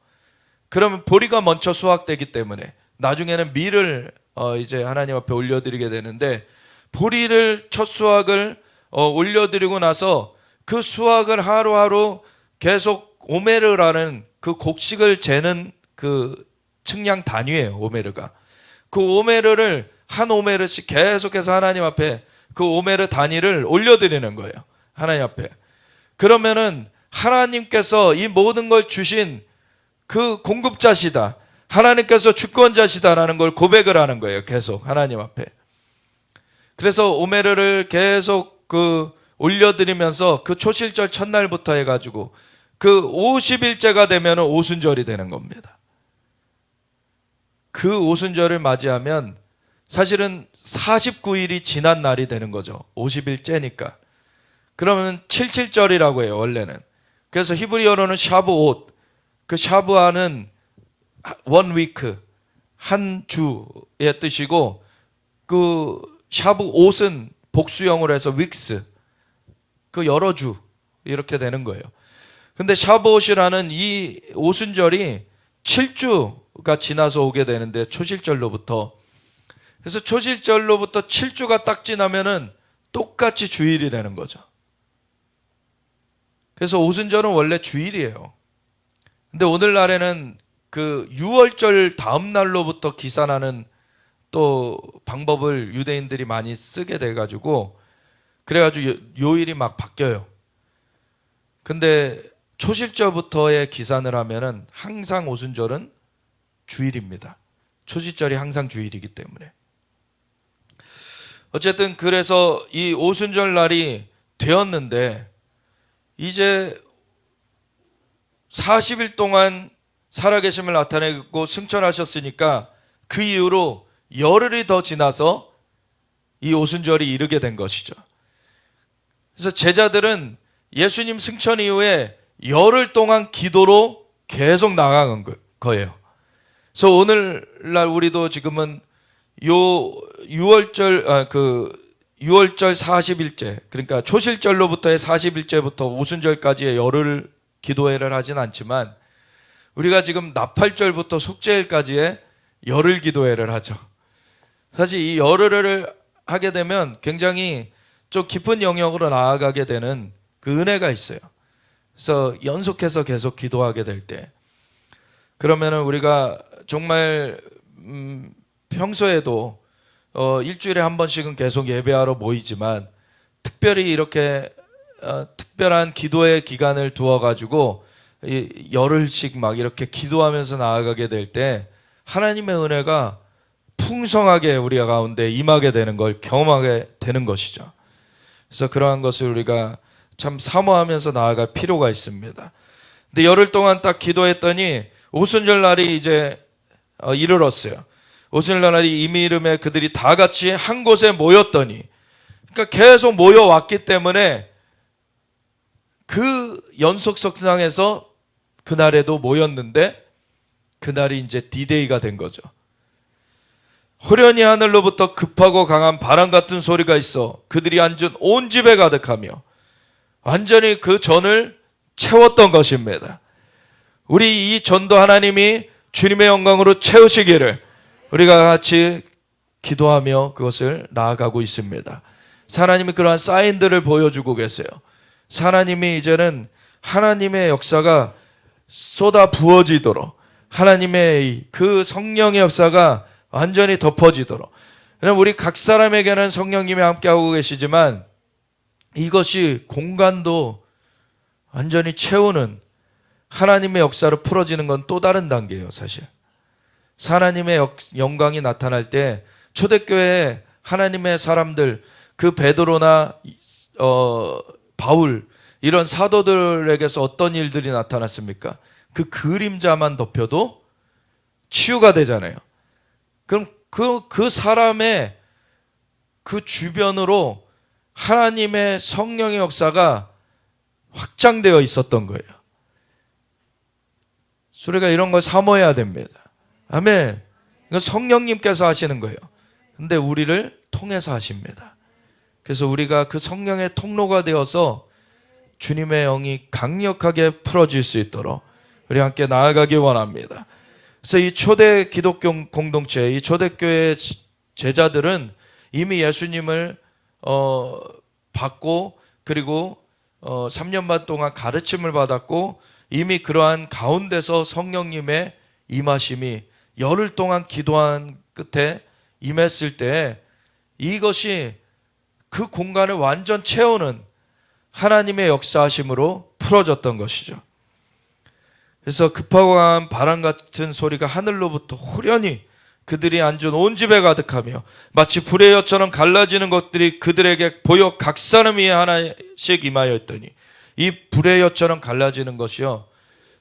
그러면 보리가 먼저 수확되기 때문에 나중에는 밀을 이제 하나님 앞에 올려드리게 되는데, 보리를 첫 수확을 올려드리고 나서 그 수확을 하루하루 계속 오메르라는 그 곡식을 재는 그 측량 단위예요. 오메르가. 그 오메르를 한 오메르씩 계속해서 하나님 앞에 그 오메르 단위를 올려드리는 거예요. 하나님 앞에. 그러면은 하나님께서 이 모든 걸 주신 그 공급자시다, 하나님께서 주권자시다라는 걸 고백을 하는 거예요. 계속 하나님 앞에. 그래서 오메르를 계속 올려드리면서 그 초실절 첫날부터 해가지고 그 50일째가 되면 오순절이 되는 겁니다. 그 오순절을 맞이하면 사실은 49일이 지난 날이 되는 거죠. 50일째니까. 그러면 77절이라고 해요, 원래는. 그래서 히브리어로는 샤브옷, 그 샤브아는 원 위크, 한 주의 뜻이고, 그 샤브옷은 복수형으로 해서 윅스, 그 여러 주 이렇게 되는 거예요. 근데 샤브옷이라는 이 오순절이 7주가 지나서 오게 되는데, 초실절로부터. 그래서 초실절로부터 7주가 딱 지나면은 똑같이 주일이 되는 거죠. 그래서 오순절은 원래 주일이에요. 근데 오늘날에는 그 유월절 다음 날로부터 기산하는 또 방법을 유대인들이 많이 쓰게 돼가지고, 그래가지고 요일이 막 바뀌어요. 근데 초실절부터의 기산을 하면은 항상 오순절은 주일입니다. 초실절이 항상 주일이기 때문에. 어쨌든 그래서 이 오순절 날이 되었는데, 이제 40일 동안 살아계심을 나타내고 승천하셨으니까 그 이후로 열흘이 더 지나서 이 오순절이 이르게 된 것이죠. 그래서 제자들은 예수님 승천 이후에 열흘 동안 기도로 계속 나아간 거예요. 그래서 오늘날 우리도 지금은 유월절 40일째, 그러니까 초실절로부터의 40일째부터 오순절까지의 열흘 기도회를 하진 않지만, 우리가 지금 나팔절부터 속죄일까지의 열흘 기도회를 하죠. 사실 이 열흘을 하게 되면 굉장히 좀 깊은 영역으로 나아가게 되는 그 은혜가 있어요. 그래서 연속해서 계속 기도하게 될 때, 그러면은 우리가 정말 평소에도 일주일에 한 번씩은 계속 예배하러 모이지만, 특별히 이렇게 특별한 기도의 기간을 두어가지고 열흘씩 막 이렇게 기도하면서 나아가게 될 때 하나님의 은혜가 풍성하게 우리 가운데 임하게 되는 걸 경험하게 되는 것이죠. 그래서 그러한 것을 우리가 참 사모하면서 나아갈 필요가 있습니다. 근데 열흘 동안 딱 기도했더니 오순절 날이 이제 이르렀어요. 오순절 날이 이미 이름에 그들이 다 같이 한 곳에 모였더니, 그러니까 계속 모여왔기 때문에 그 연속성상에서 그날에도 모였는데, 그날이 이제 디데이가 된 거죠. 호련히 하늘로부터 급하고 강한 바람 같은 소리가 있어 그들이 앉은 온 집에 가득하며 완전히 그 전을 채웠던 것입니다. 우리 이 전도 하나님이 주님의 영광으로 채우시기를 우리가 같이 기도하며 그것을 나아가고 있습니다. 하나님이 그러한 사인들을 보여주고 계세요. 하나님이 이제는 하나님의 역사가 쏟아 부어지도록, 하나님의 그 성령의 역사가 완전히 덮어지도록. 왜냐하면 우리 각 사람에게는 성령님이 함께하고 계시지만 이것이 공간도 완전히 채우는 하나님의 역사로 풀어지는 건 또 다른 단계예요, 사실. 하나님의 영광이 나타날 때 초대교회에 하나님의 사람들, 그 베드로나 바울 이런 사도들에게서 어떤 일들이 나타났습니까? 그 그림자만 덮여도 치유가 되잖아요. 그럼 그 사람의 그 주변으로 하나님의 성령의 역사가 확장되어 있었던 거예요. 우리가 이런 걸 사모해야 됩니다. 아멘. 이건 성령님께서 하시는 거예요. 근데 우리를 통해서 하십니다. 그래서 우리가 그 성령의 통로가 되어서 주님의 영이 강력하게 풀어질 수 있도록 우리 함께 나아가기 원합니다. 그래서 이 초대 기독교 공동체, 이 초대교회 제자들은 이미 예수님을 받고 그리고 3년 반 동안 가르침을 받았고 이미 그러한 가운데서 성령님의 임하심이 열흘 동안 기도한 끝에 임했을 때 이것이 그 공간을 완전 채우는 하나님의 역사하심으로 풀어졌던 것이죠. 그래서 급하고 강한 바람 같은 소리가 하늘로부터 후련히 그들이 앉은 온 집에 가득하며 마치 불의 엿처럼 갈라지는 것들이 그들에게 보여 각 사람 위에 하나씩 임하였더니 이 불의 엿처럼 갈라지는 것이요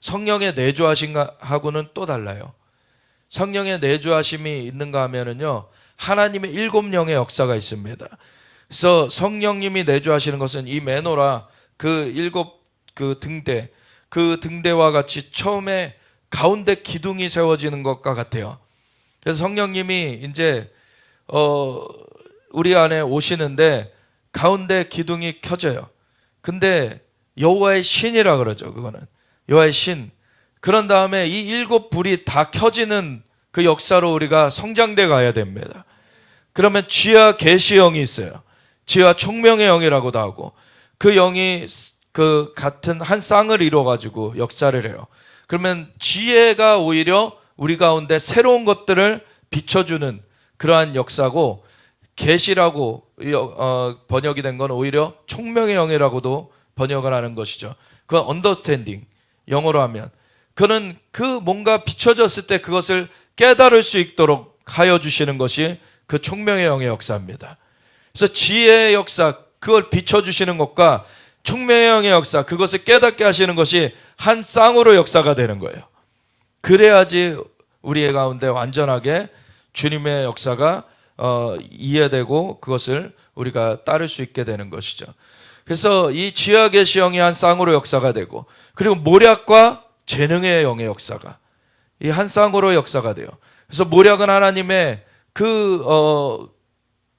성령의 내주하심하고는 또 달라요. 성령의 내주하심이 있는가 하면은요 하나님의 7영의 역사가 있습니다. 그래서 성령님이 내주하시는 것은 이 메노라 그 7 등대 그 등대와 같이 처음에 가운데 기둥이 세워지는 것과 같아요. 그래서 성령님이 이제 우리 안에 오시는데 가운데 기둥이 켜져요. 근데 여호와의 신이라 그러죠. 그거는 여호와의 신. 그런 다음에 이 7불이 다 켜지는 그 역사로 우리가 성장돼 가야 됩니다. 그러면 지혜와 계시의 영이 있어요. 지혜와 총명의 영이라고도 하고 그 영이 그 같은 한 쌍을 이루어 가지고 역사를 해요. 그러면 지혜가 오히려 우리 가운데 새로운 것들을 비춰주는 그러한 역사고 계시라고 번역이 된 건 오히려 총명의 영이라고도 번역을 하는 것이죠. 그건 언더스탠딩 영어로 하면 그는 그 뭔가 비춰졌을 때 그것을 깨달을 수 있도록 하여 주시는 것이 그 총명의 영의 역사입니다. 그래서 지혜의 역사 그걸 비춰주시는 것과 총명의 영의 역사 그것을 깨닫게 하시는 것이 한 쌍으로 역사가 되는 거예요. 그래야지 우리의 가운데 완전하게 주님의 역사가 이해되고 그것을 우리가 따를 수 있게 되는 것이죠. 그래서 이 지혜와 계시의 영이 한 쌍으로 역사가 되고 그리고 모략과 재능의 영의 역사가 이 한 쌍으로 역사가 돼요. 그래서 모략은 하나님의 그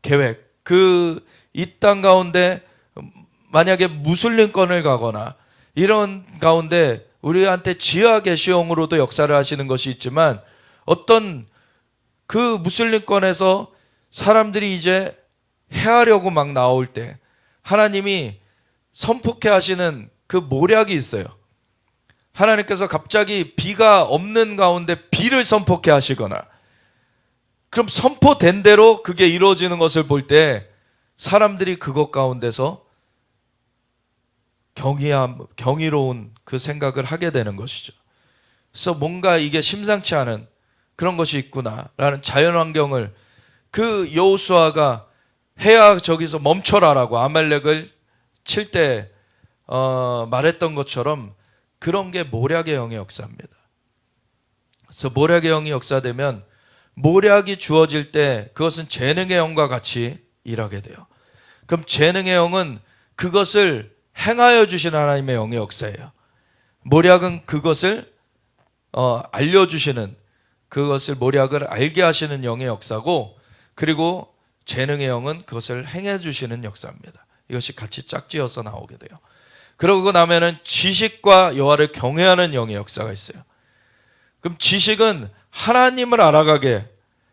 계획 그 이 땅 가운데 만약에 무슬림권을 가거나 이런 가운데 우리한테 지혜와 계시의 영으로도 역사를 하시는 것이 있지만 어떤 그 무슬림권에서 사람들이 이제 해하려고 막 나올 때 하나님이 선포케 하시는 그 모략이 있어요. 하나님께서 갑자기 비가 없는 가운데 비를 선포케 하시거나 그럼 선포된 대로 그게 이루어지는 것을 볼 때 사람들이 그것 가운데서 경이로운 그 생각을 하게 되는 것이죠. 그래서 뭔가 이게 심상치 않은 그런 것이 있구나라는 자연환경을 그 여호수아가 해야 저기서 멈춰라라고 아말렉을 칠 때 말했던 것처럼 그런 게 모략의 영의 역사입니다. 그래서 모략의 영이 역사되면 모략이 주어질 때 그것은 재능의 영과 같이 일하게 돼요. 그럼 재능의 영은 그것을 행하여 주신 하나님의 영의 역사예요. 모략은 그것을 알려주시는 그것을 모략을 알게 하시는 영의 역사고 그리고 재능의 영은 그것을 행해 주시는 역사입니다. 이것이 같이 짝지어서 나오게 돼요. 그러고 나면은 지식과 여호와를 경외하는 영의 역사가 있어요. 그럼 지식은 하나님을 알아가게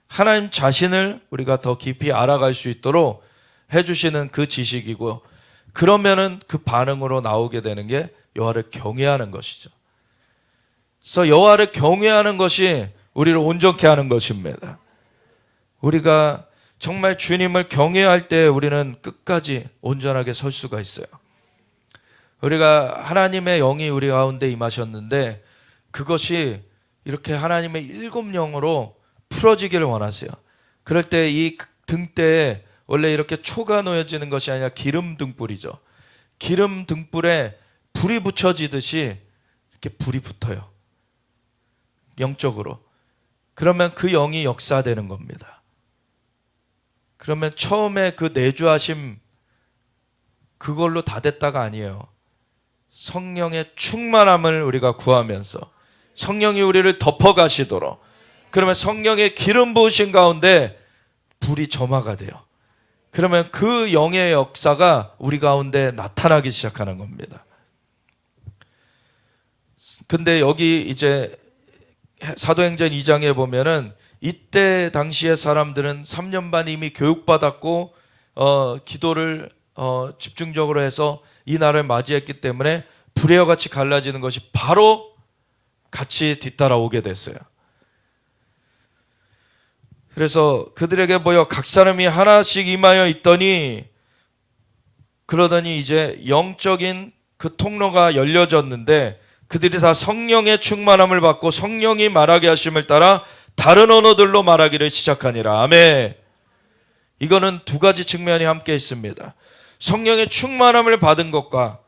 하나님 자신을 우리가 더 깊이 알아갈 수 있도록 해주시는 그 지식이고 그러면은 그 반응으로 나오게 되는 게 여호와를 경외하는 것이죠. 그래서 여호와를 경외하는 것이 우리를 온전케 하는 것입니다. 우리가 정말 주님을 경외할 때 우리는 끝까지 온전하게 설 수가 있어요. 우리가 하나님의 영이 우리 가운데 임하셨는데 그것이 이렇게 하나님의 7영으로 풀어지기를 원하세요. 그럴 때 이 등대에 원래 이렇게 초가 놓여지는 것이 아니라 기름 등불이죠. 기름 등불에 불이 붙여지듯이 이렇게 불이 붙어요. 영적으로. 그러면 그 영이 역사되는 겁니다. 그러면 처음에 그 내주하심 그걸로 다 됐다가 아니에요. 성령의 충만함을 우리가 구하면서 성령이 우리를 덮어가시도록, 그러면 성령의 기름 부으신 가운데 불이 점화가 돼요. 그러면 그 영의 역사가 우리 가운데 나타나기 시작하는 겁니다. 근데 여기 이제 사도행전 2장에 보면은 이때 당시의 사람들은 3년 반 이미 교육받았고 기도를 집중적으로 해서 이 날을 맞이했기 때문에 불의와 같이 갈라지는 것이 바로 같이 뒤따라오게 됐어요. 그래서 그들에게 보여 각 사람이 하나씩 임하여 있더니, 그러더니 이제 영적인 그 통로가 열려졌는데 그들이 다 성령의 충만함을 받고 성령이 말하게 하심을 따라 다른 언어들로 말하기를 시작하니라. 아멘. 이거는 두 가지 측면이 함께 있습니다. 성령의 충만함을 받은 것과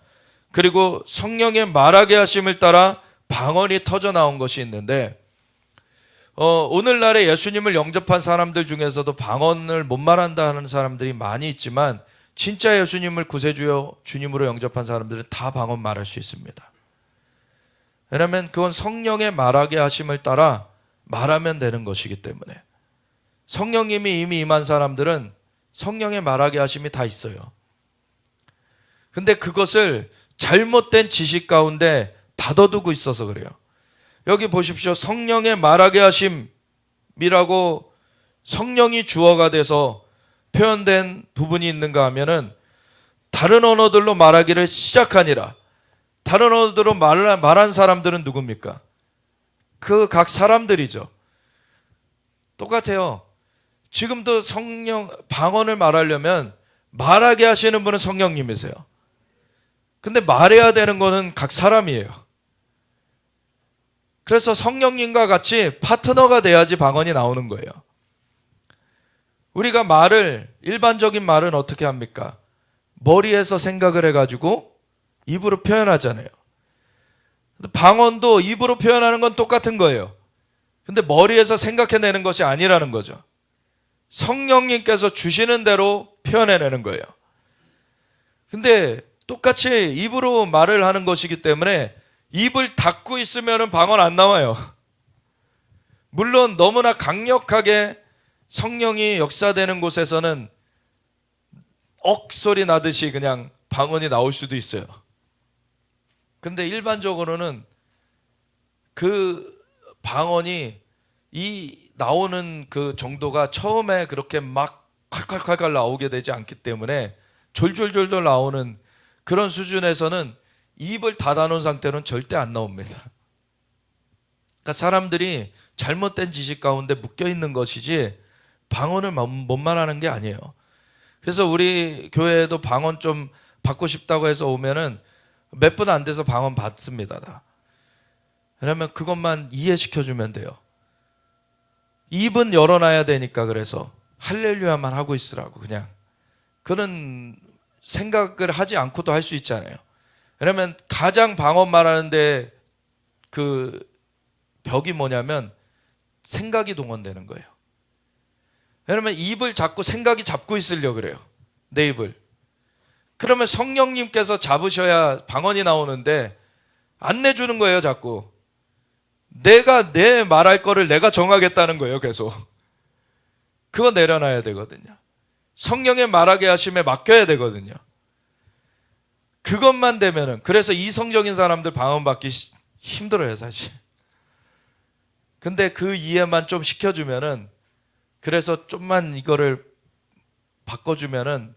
그리고 성령의 말하게 하심을 따라 방언이 터져 나온 것이 있는데, 오늘날에 예수님을 영접한 사람들 중에서도 방언을 못 말한다 하는 사람들이 많이 있지만, 진짜 예수님을 구세주요 주님으로 영접한 사람들은 다 방언 말할 수 있습니다. 왜냐하면 그건 성령의 말하게 하심을 따라 말하면 되는 것이기 때문에. 성령님이 이미 임한 사람들은 성령의 말하게 하심이 다 있어요. 근데 그것을 잘못된 지식 가운데 가둬두고 있어서 그래요. 여기 보십시오. 성령의 말하게 하심이라고 성령이 주어가 돼서 표현된 부분이 있는가 하면은 다른 언어들로 말하기를 시작하니라. 다른 언어들로 말한 사람들은 누굽니까? 그 각 사람들이죠. 똑같아요. 지금도 성령 방언을 말하려면 말하게 하시는 분은 성령님이세요. 근데 말해야 되는 거는 각 사람이에요. 그래서 성령님과 같이 파트너가 돼야지 방언이 나오는 거예요. 우리가 일반적인 말은 어떻게 합니까? 머리에서 생각을 해가지고 입으로 표현하잖아요. 방언도 입으로 표현하는 건 똑같은 거예요. 근데 머리에서 생각해내는 것이 아니라는 거죠. 성령님께서 주시는 대로 표현해내는 거예요. 근데 똑같이 입으로 말을 하는 것이기 때문에 입을 닫고 있으면 방언 안 나와요. 물론 너무나 강력하게 성령이 역사되는 곳에서는 억소리 나듯이 그냥 방언이 나올 수도 있어요. 근데 일반적으로는 그 방언이 나오는 그 정도가 처음에 그렇게 막 칼칼칼칼 나오게 되지 않기 때문에 졸졸졸졸 나오는 그런 수준에서는 입을 닫아놓은 상태로는 절대 안 나옵니다. 그러니까 사람들이 잘못된 지식 가운데 묶여있는 것이지 방언을 못 말하는 게 아니에요. 그래서 우리 교회에도 방언 좀 받고 싶다고 해서 오면은 몇 분 안 돼서 방언 받습니다. 다. 왜냐하면 그것만 이해시켜주면 돼요. 입은 열어놔야 되니까. 그래서 할렐루야만 하고 있으라고. 그냥 그런 생각을 하지 않고도 할 수 있잖아요. 왜냐하면 가장 방언 말하는데 그 벽이 뭐냐면 생각이 동원되는 거예요. 왜냐하면 입을 자꾸 생각이 잡고 있으려고 그래요. 내 입을. 그러면 성령님께서 잡으셔야 방언이 나오는데 안 내주는 거예요. 자꾸 내가 내 말할 거를 내가 정하겠다는 거예요. 계속 그거 내려놔야 되거든요. 성령의 말하게 하심에 맡겨야 되거든요. 그것만 되면은, 그래서 이성적인 사람들 방언 받기 힘들어요 사실. 근데 그 이해만 좀 시켜주면은, 그래서 좀만 이거를 바꿔주면은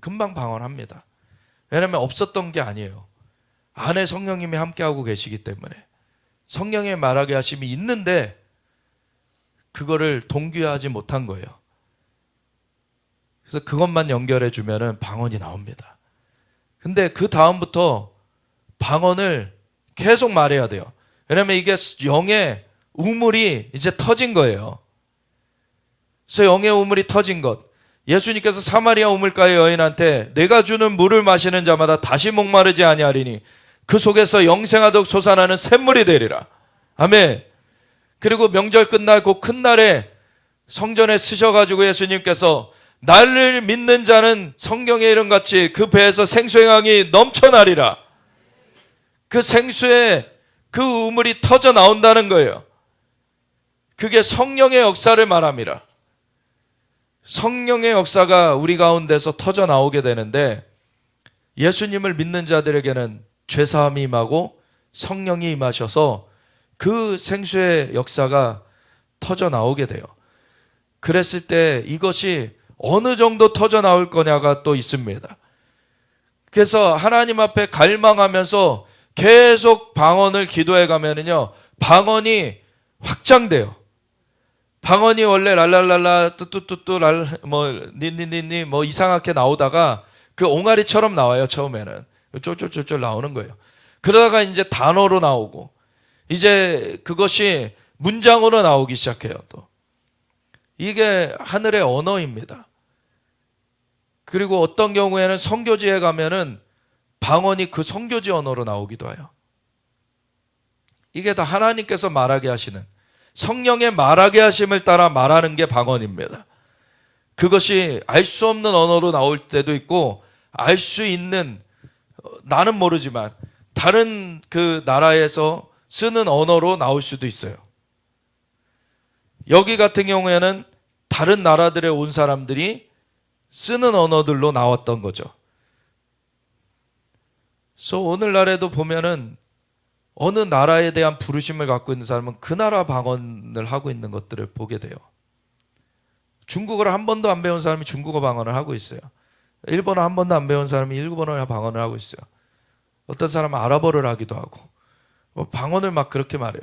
금방 방언합니다. 왜냐하면 없었던 게 아니에요. 안에 성령님이 함께하고 계시기 때문에. 성령의 말하게 하심이 있는데 그거를 동기화하지 못한 거예요. 그래서 그것만 연결해 주면은 방언이 나옵니다. 근데 그 다음부터 방언을 계속 말해야 돼요. 왜냐하면 이게 영의 우물이 이제 터진 거예요. 그래서 영의 우물이 터진 것, 예수님께서 사마리아 우물가의 여인한테 내가 주는 물을 마시는 자마다 다시 목마르지 아니하리니 그 속에서 영생하도록 솟아나는 샘물이 되리라. 아멘. 그리고 명절 끝날 그 큰 날에 성전에 쓰셔가지고 예수님께서 나를 믿는 자는 성경의 이름같이 그 배에서 생수의 강이 넘쳐나리라. 그 생수에 그 우물이 터져 나온다는 거예요. 그게 성령의 역사를 말합니다. 성령의 역사가 우리 가운데서 터져 나오게 되는데 예수님을 믿는 자들에게는 죄사함이 임하고 성령이 임하셔서 그 생수의 역사가 터져 나오게 돼요. 그랬을 때 이것이 어느 정도 터져 나올 거냐가 또 있습니다. 그래서 하나님 앞에 갈망하면서 계속 방언을 기도해 가면은요, 방언이 확장돼요. 방언이 원래 랄랄랄라 뚜뚜뚜뚜 니니니니 이상하게 나오다가 그 옹알이처럼 나와요. 처음에는 쫄쫄쫄쫄 나오는 거예요. 그러다가 이제 단어로 나오고 이제 그것이 문장으로 나오기 시작해요. 또 이게 하늘의 언어입니다. 그리고 어떤 경우에는 선교지에 가면은 방언이 그 선교지 언어로 나오기도 해요. 이게 다 하나님께서 말하게 하시는, 성령의 말하게 하심을 따라 말하는 게 방언입니다. 그것이 알 수 없는 언어로 나올 때도 있고 알 수 있는, 나는 모르지만 다른 그 나라에서 쓰는 언어로 나올 수도 있어요. 여기 같은 경우에는 다른 나라들에 온 사람들이 쓰는 언어들로 나왔던 거죠. 그래서 오늘날에도 보면은 어느 나라에 대한 부르심을 갖고 있는 사람은 그 나라 방언을 하고 있는 것들을 보게 돼요. 중국어를 한 번도 안 배운 사람이 중국어 방언을 하고 있어요. 일본어 한 번도 안 배운 사람이 일본어 방언을 하고 있어요. 어떤 사람은 아랍어를 하기도 하고 방언을 막 그렇게 말해요.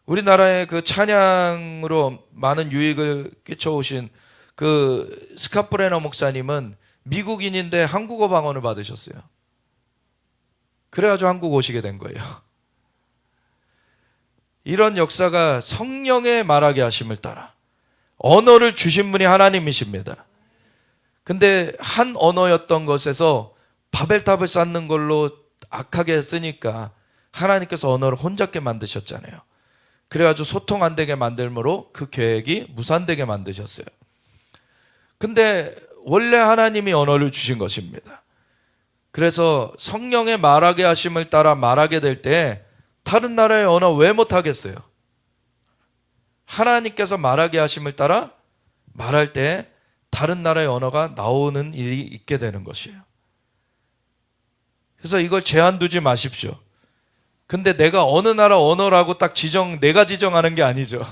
우리나라의 그 찬양으로 많은 유익을 끼쳐오신 그 스카프레너 목사님은 미국인인데 한국어 방언을 받으셨어요. 그래가지고 한국 오시게 된 거예요. 이런 역사가 성령의 말하게 하심을 따라 언어를 주신 분이 하나님이십니다. 근데 한 언어였던 것에서 바벨탑을 쌓는 걸로 악하게 쓰니까 하나님께서 언어를 혼잡게 만드셨잖아요. 그래가지고 소통 안 되게 만들므로 그 계획이 무산되게 만드셨어요. 근데 원래 하나님이 언어를 주신 것입니다. 그래서 성령의 말하게 하심을 따라 말하게 될 때 다른 나라의 언어 왜 못하겠어요? 하나님께서 말하게 하심을 따라 말할 때 다른 나라의 언어가 나오는 일이 있게 되는 것이에요. 그래서 이걸 제한 두지 마십시오. 근데 내가 어느 나라 언어라고 딱 내가 지정하는 게 아니죠.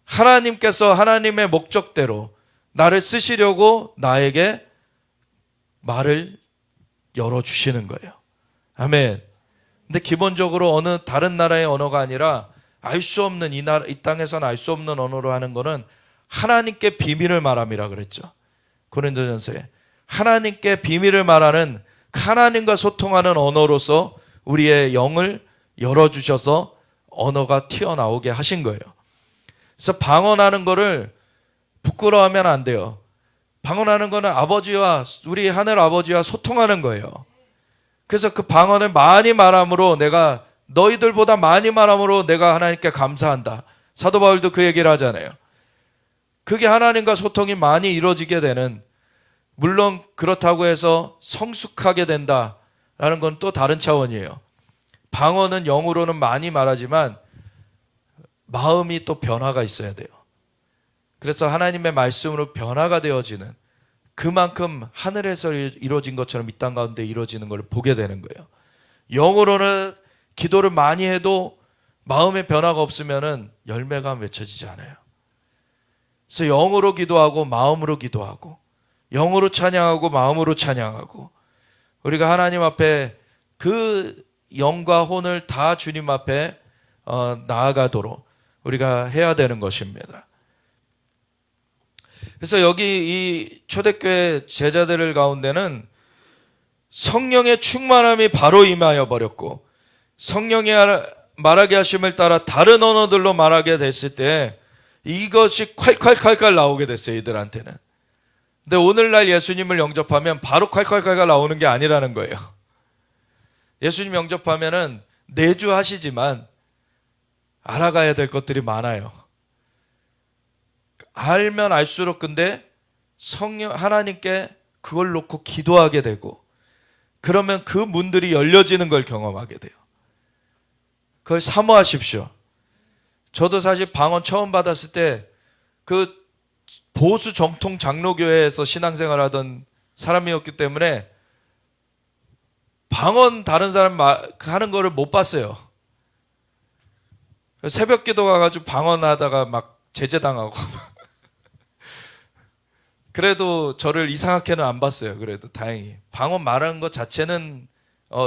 하나님께서 하나님의 목적대로 나를 쓰시려고 나에게 말을 열어주시는 거예요. 아멘. 근데 기본적으로 어느 다른 나라의 언어가 아니라 알 수 없는 이 땅에서는 알 수 없는 언어로 하는 거는 하나님께 비밀을 말함이라 그랬죠. 고린도전서에 하나님께 비밀을 말하는, 하나님과 소통하는 언어로서 우리의 영을 열어주셔서 언어가 튀어나오게 하신 거예요. 그래서 방언하는 거를 부끄러워하면 안 돼요. 방언하는 거는 우리 하늘 아버지와 소통하는 거예요. 그래서 그 방언을 많이 말함으로 내가 너희들보다 많이 말함으로 내가 하나님께 감사한다. 사도 바울도 그 얘기를 하잖아요. 그게 하나님과 소통이 많이 이루어지게 되는, 물론 그렇다고 해서 성숙하게 된다라는 건 또 다른 차원이에요. 방언은 영으로는 많이 말하지만 마음이 또 변화가 있어야 돼요. 그래서 하나님의 말씀으로 변화가 되어지는, 그만큼 하늘에서 이루어진 것처럼 이 땅 가운데 이루어지는 걸 보게 되는 거예요. 영으로는 기도를 많이 해도 마음의 변화가 없으면 열매가 맺혀지지 않아요. 그래서 영으로 기도하고 마음으로 기도하고 영으로 찬양하고 마음으로 찬양하고 우리가 하나님 앞에 그 영과 혼을 다 주님 앞에 나아가도록 우리가 해야 되는 것입니다. 그래서 여기 이 초대교회 제자들 가운데는 성령의 충만함이 바로 임하여 버렸고, 성령의 말하게 하심을 따라 다른 언어들로 말하게 됐을 때 이것이 콸콸콸콸 나오게 됐어요. 이들한테는 근데 오늘날 예수님을 영접하면 바로 콸콸콸가 나오는 게 아니라는 거예요. 예수님 영접하면은 내주하시지만 알아가야 될 것들이 많아요. 알면 알수록 근데 성령 하나님께 그걸 놓고 기도하게 되고, 그러면 그 문들이 열려지는 걸 경험하게 돼요. 그걸 사모하십시오. 저도 사실 방언 처음 받았을 때 그 보수 정통 장로교회에서 신앙생활 하던 사람이었기 때문에 방언 다른 사람 하는 거를 못 봤어요. 새벽 기도 가가지고 방언하다가 막 제재당하고 그래도 저를 이상하게는 안 봤어요. 그래도 다행히 방언 말하는 것 자체는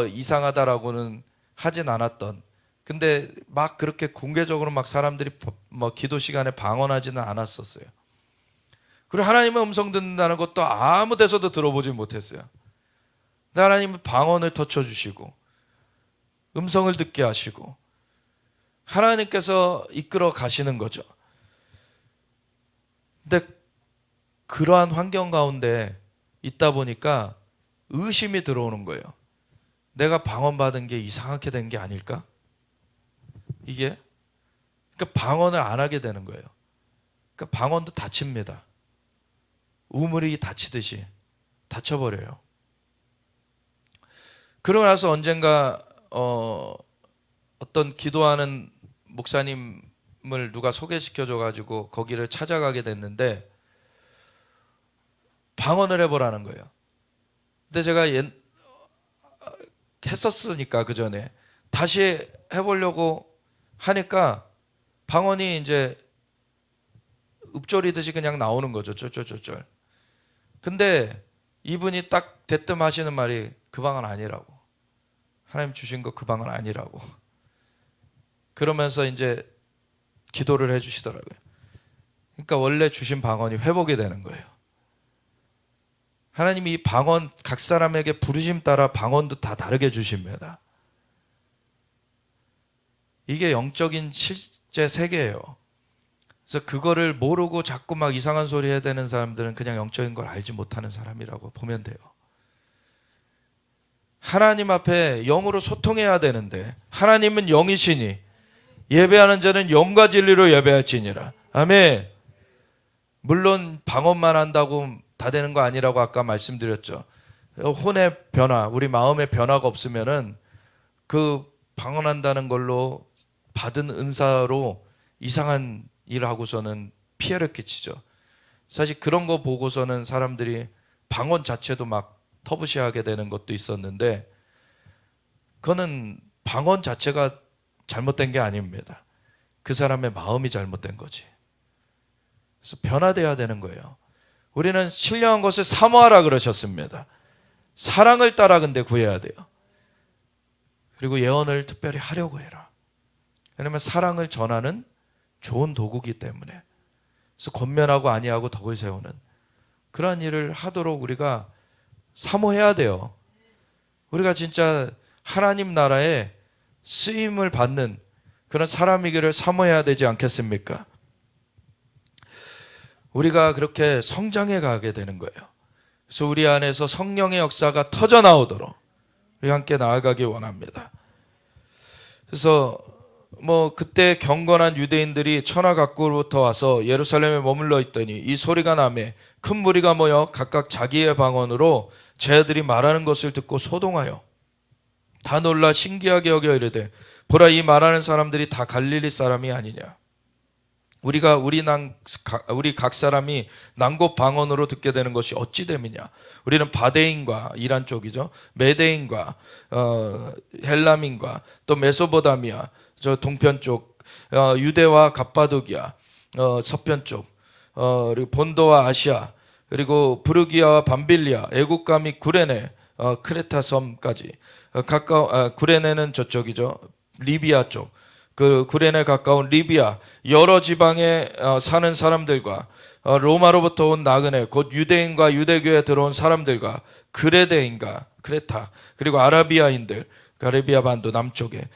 이상하다라고는 하진 않았던, 근데 막 그렇게 공개적으로 막 사람들이 뭐 기도 시간에 방언하지는 않았었어요. 그리고 하나님의 음성 듣는다는 것도 아무 데서도 들어보지 못했어요. 근데 하나님은 방언을 터쳐주시고 음성을 듣게 하시고 하나님께서 이끌어 가시는 거죠. 근데 그러한 환경 가운데 있다 보니까 의심이 들어오는 거예요. 내가 방언 받은 게 이상하게 된 게 아닐까? 이게 그러니까 방언을 안 하게 되는 거예요. 그러니까 방언도 다칩니다. 우물이 다치듯이 다쳐버려요. 그러고 나서 언젠가 어떤 기도하는 목사님을 누가 소개시켜줘가지고 거기를 찾아가게 됐는데 방언을 해보라는 거예요. 근데 제가 했었으니까 그 전에 다시 해보려고 하니까 방언이 이제 읊조리듯이 그냥 나오는 거죠. 쫄쫄쫄쫄. 근데 이분이 딱 대뜸 하시는 말이 그 방언 아니라고. 하나님 주신 거 그 방언 아니라고. 그러면서 이제 기도를 해주시더라고요. 그러니까 원래 주신 방언이 회복이 되는 거예요. 하나님이 이 방언 각 사람에게 부르심 따라 방언도 다 다르게 주십니다. 이게 영적인 실제 세계예요. 그래서 그거를 모르고 자꾸 막 이상한 소리 해야 되는 사람들은 그냥 영적인 걸 알지 못하는 사람이라고 보면 돼요. 하나님 앞에 영으로 소통해야 되는데 하나님은 영이시니 예배하는 자는 영과 진리로 예배할지니라. 아멘. 물론 방언만 한다고 다 되는 거 아니라고 아까 말씀드렸죠. 혼의 변화, 우리 마음의 변화가 없으면은 그 방언한다는 걸로 받은 은사로 이상한 일을 하고서는 피해를 끼치죠. 사실 그런 거 보고서는 사람들이 방언 자체도 막 터부시하게 되는 것도 있었는데, 그거는 방언 자체가 잘못된 게 아닙니다. 그 사람의 마음이 잘못된 거지. 그래서 변화돼야 되는 거예요. 우리는 신령한 것을 사모하라 그러셨습니다. 사랑을 따라 근데 구해야 돼요. 그리고 예언을 특별히 하려고 해라. 왜냐하면 사랑을 전하는 좋은 도구이기 때문에. 그래서 권면하고 안위하고 덕을 세우는 그러한 일을 하도록 우리가 사모해야 돼요. 우리가 진짜 하나님 나라에 쓰임을 받는 그런 사람이기를 사모해야 되지 않겠습니까? 우리가 그렇게 성장해 가게 되는 거예요. 그래서 우리 안에서 성령의 역사가 터져 나오도록 우리 함께 나아가기 원합니다. 그래서 그때 경건한 유대인들이 천하 각국으로부터 와서 예루살렘에 머물러 있더니 이 소리가 나매 큰 무리가 모여 각각 자기의 방언으로 쟤들이 말하는 것을 듣고 소동하여 다 놀라 신기하게 여겨 이르되 보라, 이 말하는 사람들이 다 갈릴리 사람이 아니냐. 우리 각 사람이 난곳 방언으로 듣게 되는 것이 어찌 됨이냐. 우리는 바데인과 이란 쪽이죠, 메데인과 헬람인과 또 메소포타미아 저 동편 쪽, 유대와 갑바도기아 서편 쪽, 그리고 본도와 아시아, 그리고 부르기아와 밤빌리아, 애국가 및 구레네, 크레타 섬까지 구레네는 저쪽이죠, 리비아 쪽, 그 구레네 가까운 리비아 여러 지방에 사는 사람들과 로마로부터 온 나그네 곧 유대인과 유대교에 들어온 사람들과 그레데인과 크레타, 그리고 아라비아인들, 아라비아 반도 남쪽에,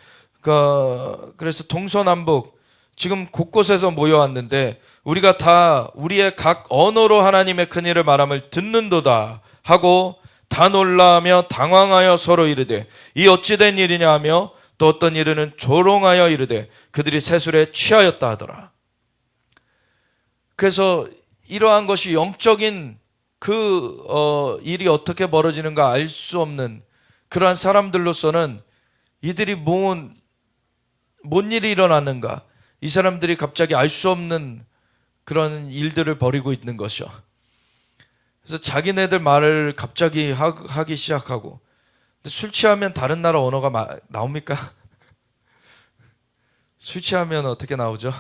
그래서 동서남북 지금 곳곳에서 모여왔는데 우리가 다 우리의 각 언어로 하나님의 큰 일을 말함을 듣는도다 하고 다 놀라며 당황하여 서로 이르되 이 어찌 된 일이냐 하며 또 어떤 이르는 조롱하여 이르되 그들이 세술에 취하였다 하더라. 그래서 이러한 것이 영적인 일이 어떻게 벌어지는가 알 수 없는 그러한 사람들로서는 이들이 뭔 일이 일어났는가, 이 사람들이 갑자기 알 수 없는 그런 일들을 벌이고 있는 것이요. 그래서 자기네들 말을 갑자기 하기 시작하고, 근데 술 취하면 다른 나라 언어가 나옵니까? 술 취하면 어떻게 나오죠?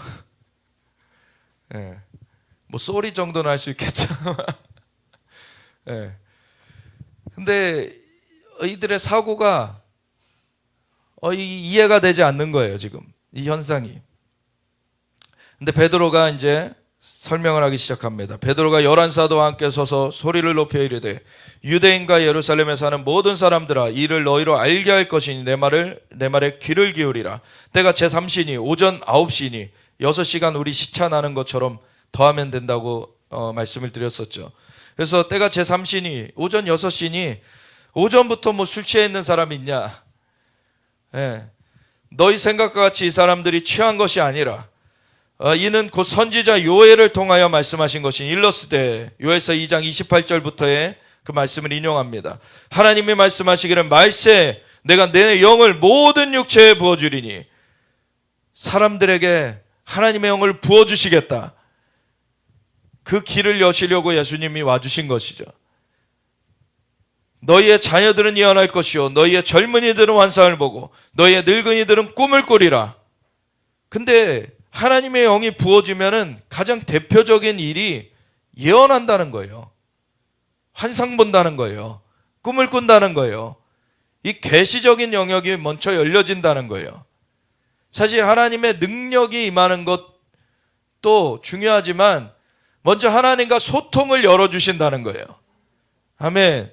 예. 뭐 쏘리 정도는 할 수 있겠죠. 예. 근데 이들의 사고가 이해가 되지 않는 거예요, 지금 이 현상이. 근데 베드로가 이제 설명을 하기 시작합니다. 베드로가 11사도와 함께 서서 소리를 높여 이르되 유대인과 예루살렘에 사는 모든 사람들아, 이를 너희로 알게 할 것이니 내 말에 귀를 기울이라. 때가 제3시니 오전 9시니 6시간 우리 시차 나는 것처럼 더하면 된다고 말씀을 드렸었죠. 그래서 때가 제3시니 오전 6시니 오전부터 뭐 술 취해 있는 사람이 있냐? 예. 너희 생각과 같이 이 사람들이 취한 것이 아니라 이는 곧 선지자 요엘을 통하여 말씀하신 것이 일러스되, 요엘서 2장 28절부터의 그 말씀을 인용합니다. 하나님이 말씀하시기를 말세 내가 내 영을 모든 육체에 부어주리니, 사람들에게 하나님의 영을 부어주시겠다. 그 길을 여시려고 예수님이 와주신 것이죠. 너희의 자녀들은 예언할 것이요 너희의 젊은이들은 환상을 보고 너희의 늙은이들은 꿈을 꾸리라. 근데 하나님의 영이 부어지면은 가장 대표적인 일이 예언한다는 거예요. 환상 본다는 거예요. 꿈을 꾼다는 거예요. 이 계시적인 영역이 먼저 열려진다는 거예요. 사실 하나님의 능력이 임하는 것도 중요하지만 먼저 하나님과 소통을 열어주신다는 거예요. 아멘.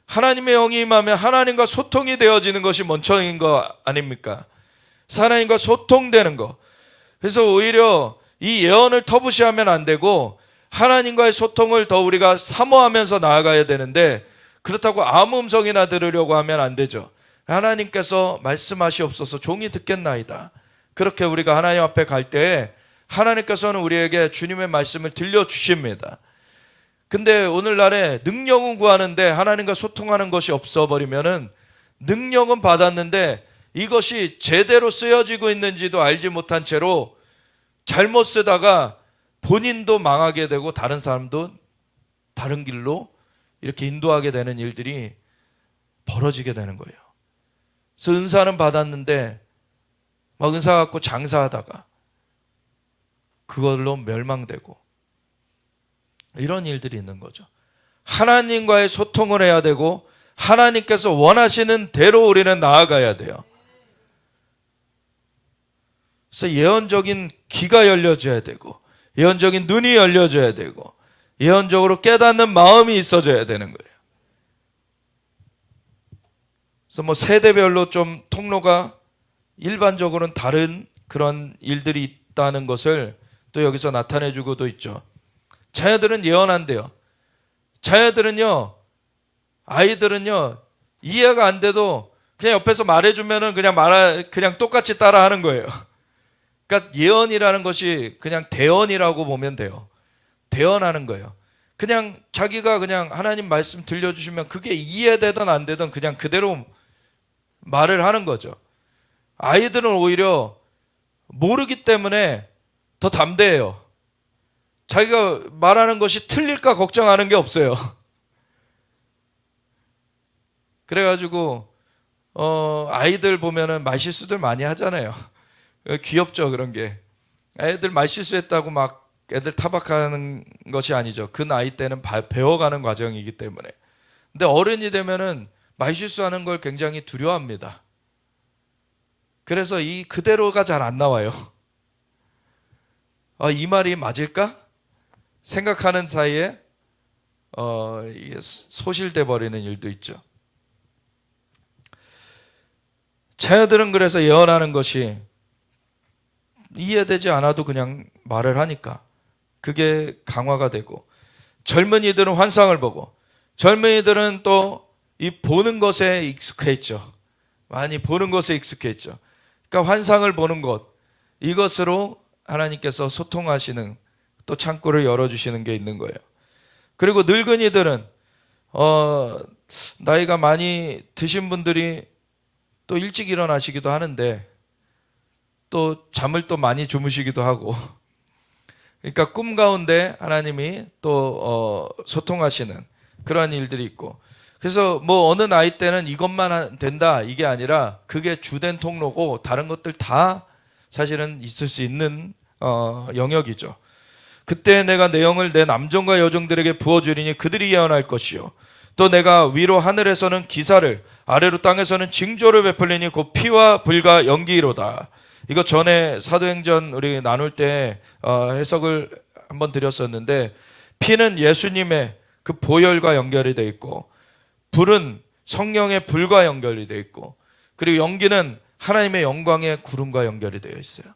하나님의 영이 임하면 하나님과 소통이 되어지는 것이 먼저인 거 아닙니까? 하나님과 소통되는 거. 그래서 오히려 이 예언을 터부시하면 안 되고 하나님과의 소통을 더 우리가 사모하면서 나아가야 되는데, 그렇다고 아무 음성이나 들으려고 하면 안 되죠. 하나님께서 말씀하시옵소서 종이 듣겠나이다. 그렇게 우리가 하나님 앞에 갈 때에 하나님께서는 우리에게 주님의 말씀을 들려주십니다. 근데 오늘날에 능력은 구하는데 하나님과 소통하는 것이 없어버리면은, 능력은 받았는데 이것이 제대로 쓰여지고 있는지도 알지 못한 채로 잘못 쓰다가 본인도 망하게 되고 다른 사람도 다른 길로 이렇게 인도하게 되는 일들이 벌어지게 되는 거예요. 그래서 은사는 받았는데 막 은사 갖고 장사하다가 그걸로 멸망되고 이런 일들이 있는 거죠. 하나님과의 소통을 해야 되고 하나님께서 원하시는 대로 우리는 나아가야 돼요. 그래서 예언적인 귀가 열려져야 되고 예언적인 눈이 열려져야 되고 예언적으로 깨닫는 마음이 있어져야 되는 거예요. 그래서 뭐 세대별로 좀 통로가 일반적으로는 다른 그런 일들이 있다는 것을 또 여기서 나타내주고도 있죠. 자녀들은 예언한대요. 자녀들은요, 아이들은요, 이해가 안 돼도 그냥 옆에서 말해주면은 그냥 똑같이 따라하는 거예요. 그러니까 예언이라는 것이 그냥 대언이라고 보면 돼요. 대언하는 거예요. 그냥 자기가 그냥 하나님 말씀 들려주시면 그게 이해되든 안 되든 그냥 그대로 말을 하는 거죠. 아이들은 오히려 모르기 때문에 더 담대해요. 자기가 말하는 것이 틀릴까 걱정하는 게 없어요. 그래가지고 아이들 보면은 말실수들 많이 하잖아요. 귀엽죠, 그런 게. 애들 말실수했다고 막 애들 타박하는 것이 아니죠. 그 나이 때는 배워가는 과정이기 때문에. 근데 어른이 되면은 말실수하는 걸 굉장히 두려워합니다. 그래서 이 그대로가 잘 안 나와요. 이 말이 맞을까? 생각하는 사이에 이게 소실돼 버리는 일도 있죠. 자녀들은 그래서 예언하는 것이 이해되지 않아도 그냥 말을 하니까 그게 강화가 되고, 젊은이들은 환상을 보고, 젊은이들은 또 이 보는 것에 익숙해 있죠. 많이 보는 것에 익숙해 있죠. 그러니까 환상을 보는 것, 이것으로 하나님께서 소통하시는, 또 창구를 열어주시는 게 있는 거예요. 그리고 늙은이들은 나이가 많이 드신 분들이 또 일찍 일어나시기도 하는데 또 잠을 또 많이 주무시기도 하고, 그러니까 꿈 가운데 하나님이 또 소통하시는 그런 일들이 있고, 그래서 뭐 어느 나이 때는 이것만 된다 이게 아니라 그게 주된 통로고, 다른 것들 다 사실은 있을 수 있는 영역이죠. 그때 내가 내 영을 내 남종과 여종들에게 부어주리니 그들이 예언할 것이요, 또 내가 위로 하늘에서는 기사를, 아래로 땅에서는 징조를 베풀리니 곧 피와 불과 연기로다. 이거 전에 사도행전 우리 나눌 때 해석을 한번 드렸었는데, 피는 예수님의 그 보혈과 연결이 되어 있고, 불은 성령의 불과 연결이 되어 있고, 그리고 연기는 하나님의 영광의 구름과 연결이 되어 있어요.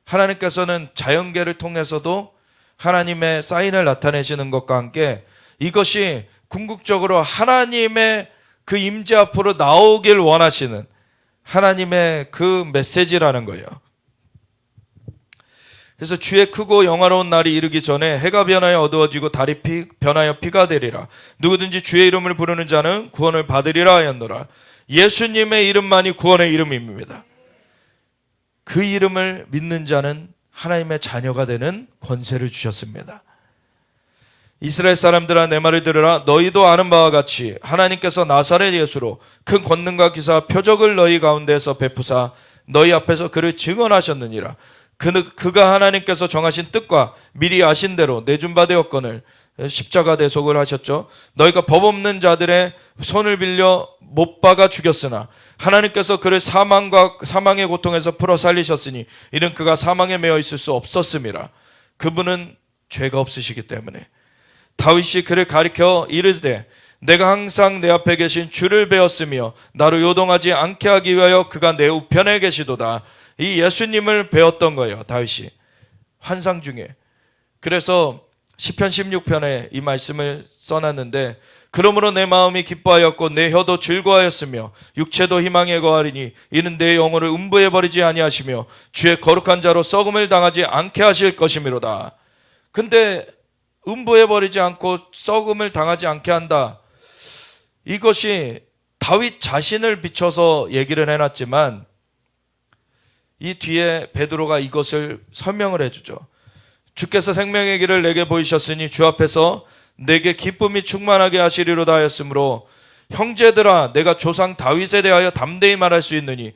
하나님께서는 자연계를 통해서도 하나님의 사인을 나타내시는 것과 함께 이것이 궁극적으로 하나님의 그 임재 앞으로 나오길 원하시는 하나님의 그 메시지라는 거예요. 그래서 주의 크고 영화로운 날이 이르기 전에 해가 변하여 어두워지고 달이 변하여 피가 되리라. 누구든지 주의 이름을 부르는 자는 구원을 받으리라 하였노라. 예수님의 이름만이 구원의 이름입니다. 그 이름을 믿는 자는 하나님의 자녀가 되는 권세를 주셨습니다. 이스라엘 사람들아, 내 말을 들으라. 너희도 아는 바와 같이 하나님께서 나사렛 예수로 큰 권능과 기사와 표적을 너희 가운데서 베푸사 너희 앞에서 그를 증언하셨느니라. 그가 하나님께서 정하신 뜻과 미리 아신 대로 내준 바 되었거늘 십자가 대속을 하셨죠. 너희가 법 없는 자들의 손을 빌려 못 박아 죽였으나 하나님께서 그를 사망의 고통에서 풀어 살리셨으니 이는 그가 사망에 매여 있을 수 없었음이라. 그분은 죄가 없으시기 때문에. 다윗이 그를 가리켜 이르되 내가 항상 내 앞에 계신 주를 배웠으며 나로 요동하지 않게 하기 위하여 그가 내 우편에 계시도다. 이 예수님을 배웠던 거예요, 다윗이 환상 중에. 그래서 시편 16편에 이 말씀을 써놨는데, 그러므로 내 마음이 기뻐하였고 내 혀도 즐거워하였으며 육체도 희망에 거하리니 이는 내 영혼을 음부해버리지 아니하시며 주의 거룩한 자로 썩음을 당하지 않게 하실 것이미로다. 근데 음부해버리지 않고 썩음을 당하지 않게 한다, 이것이 다윗 자신을 비춰서 얘기를 해놨지만 이 뒤에 베드로가 이것을 설명을 해주죠. 주께서 생명의 길을 내게 보이셨으니 주 앞에서 내게 기쁨이 충만하게 하시리로다 하였으므로 형제들아, 내가 조상 다윗에 대하여 담대히 말할 수 있느니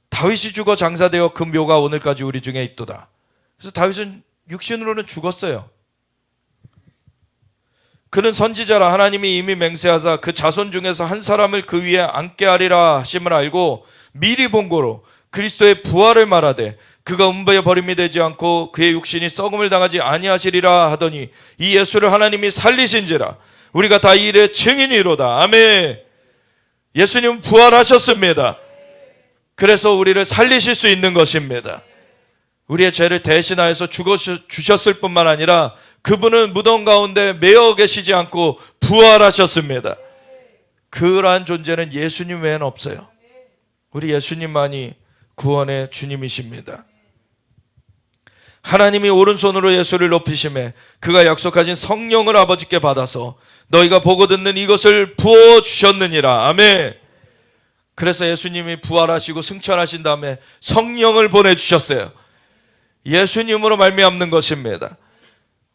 다윗이 죽어 장사되어 그 묘가 오늘까지 우리 중에 있도다. 그래서 다윗은 육신으로는 죽었어요. 그는 선지자라 하나님이 이미 맹세하사 그 자손 중에서 한 사람을 그 위에 앉게 하리라 하심을 알고 미리 본고로 그리스도의 부활을 말하되 그가 음부의 버림이 되지 않고 그의 육신이 썩음을 당하지 아니하시리라 하더니 이 예수를 하나님이 살리신지라. 우리가 다 이 일의 증인이로다. 아멘. 예수님 부활하셨습니다. 그래서 우리를 살리실 수 있는 것입니다. 우리의 죄를 대신하여서 죽으셨을 뿐만 아니라 그분은 무덤 가운데 매여 계시지 않고 부활하셨습니다. 그러한 존재는 예수님 외에는 없어요. 우리 예수님만이 구원의 주님이십니다. 하나님이 오른손으로 예수를 높이심에 그가 약속하신 성령을 아버지께 받아서 너희가 보고 듣는 이것을 부어주셨느니라. 아멘. 그래서 예수님이 부활하시고 승천하신 다음에 성령을 보내주셨어요. 예수님으로 말미암는 것입니다.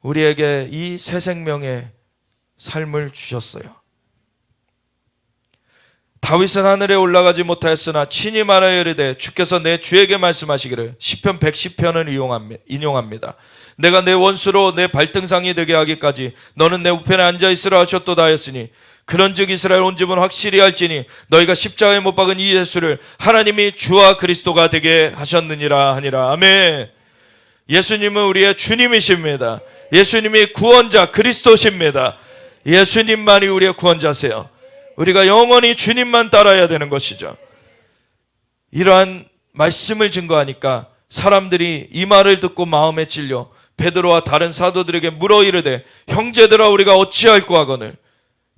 우리에게 이 새 생명의 삶을 주셨어요. 다윗은 하늘에 올라가지 못하였으나 친히 말하여 이르되 주께서 내 주에게 말씀하시기를 시편 110편을 인용합니다. 내가 내 원수로 내 발등상이 되게 하기까지 너는 내 우편에 앉아있으라 하셨도다 하였으니 그런즉 이스라엘 온 집은 확실히 알지니 너희가 십자가에 못 박은 이 예수를 하나님이 주와 그리스도가 되게 하셨느니라 하니라. 아멘. 예수님은 우리의 주님이십니다. 예수님이 구원자 그리스도십니다. 예수님만이 우리의 구원자세요. 우리가 영원히 주님만 따라야 되는 것이죠. 이러한 말씀을 증거하니까 사람들이 이 말을 듣고 마음에 찔려 베드로와 다른 사도들에게 물어 이르되 형제들아 우리가 어찌할꼬 하거늘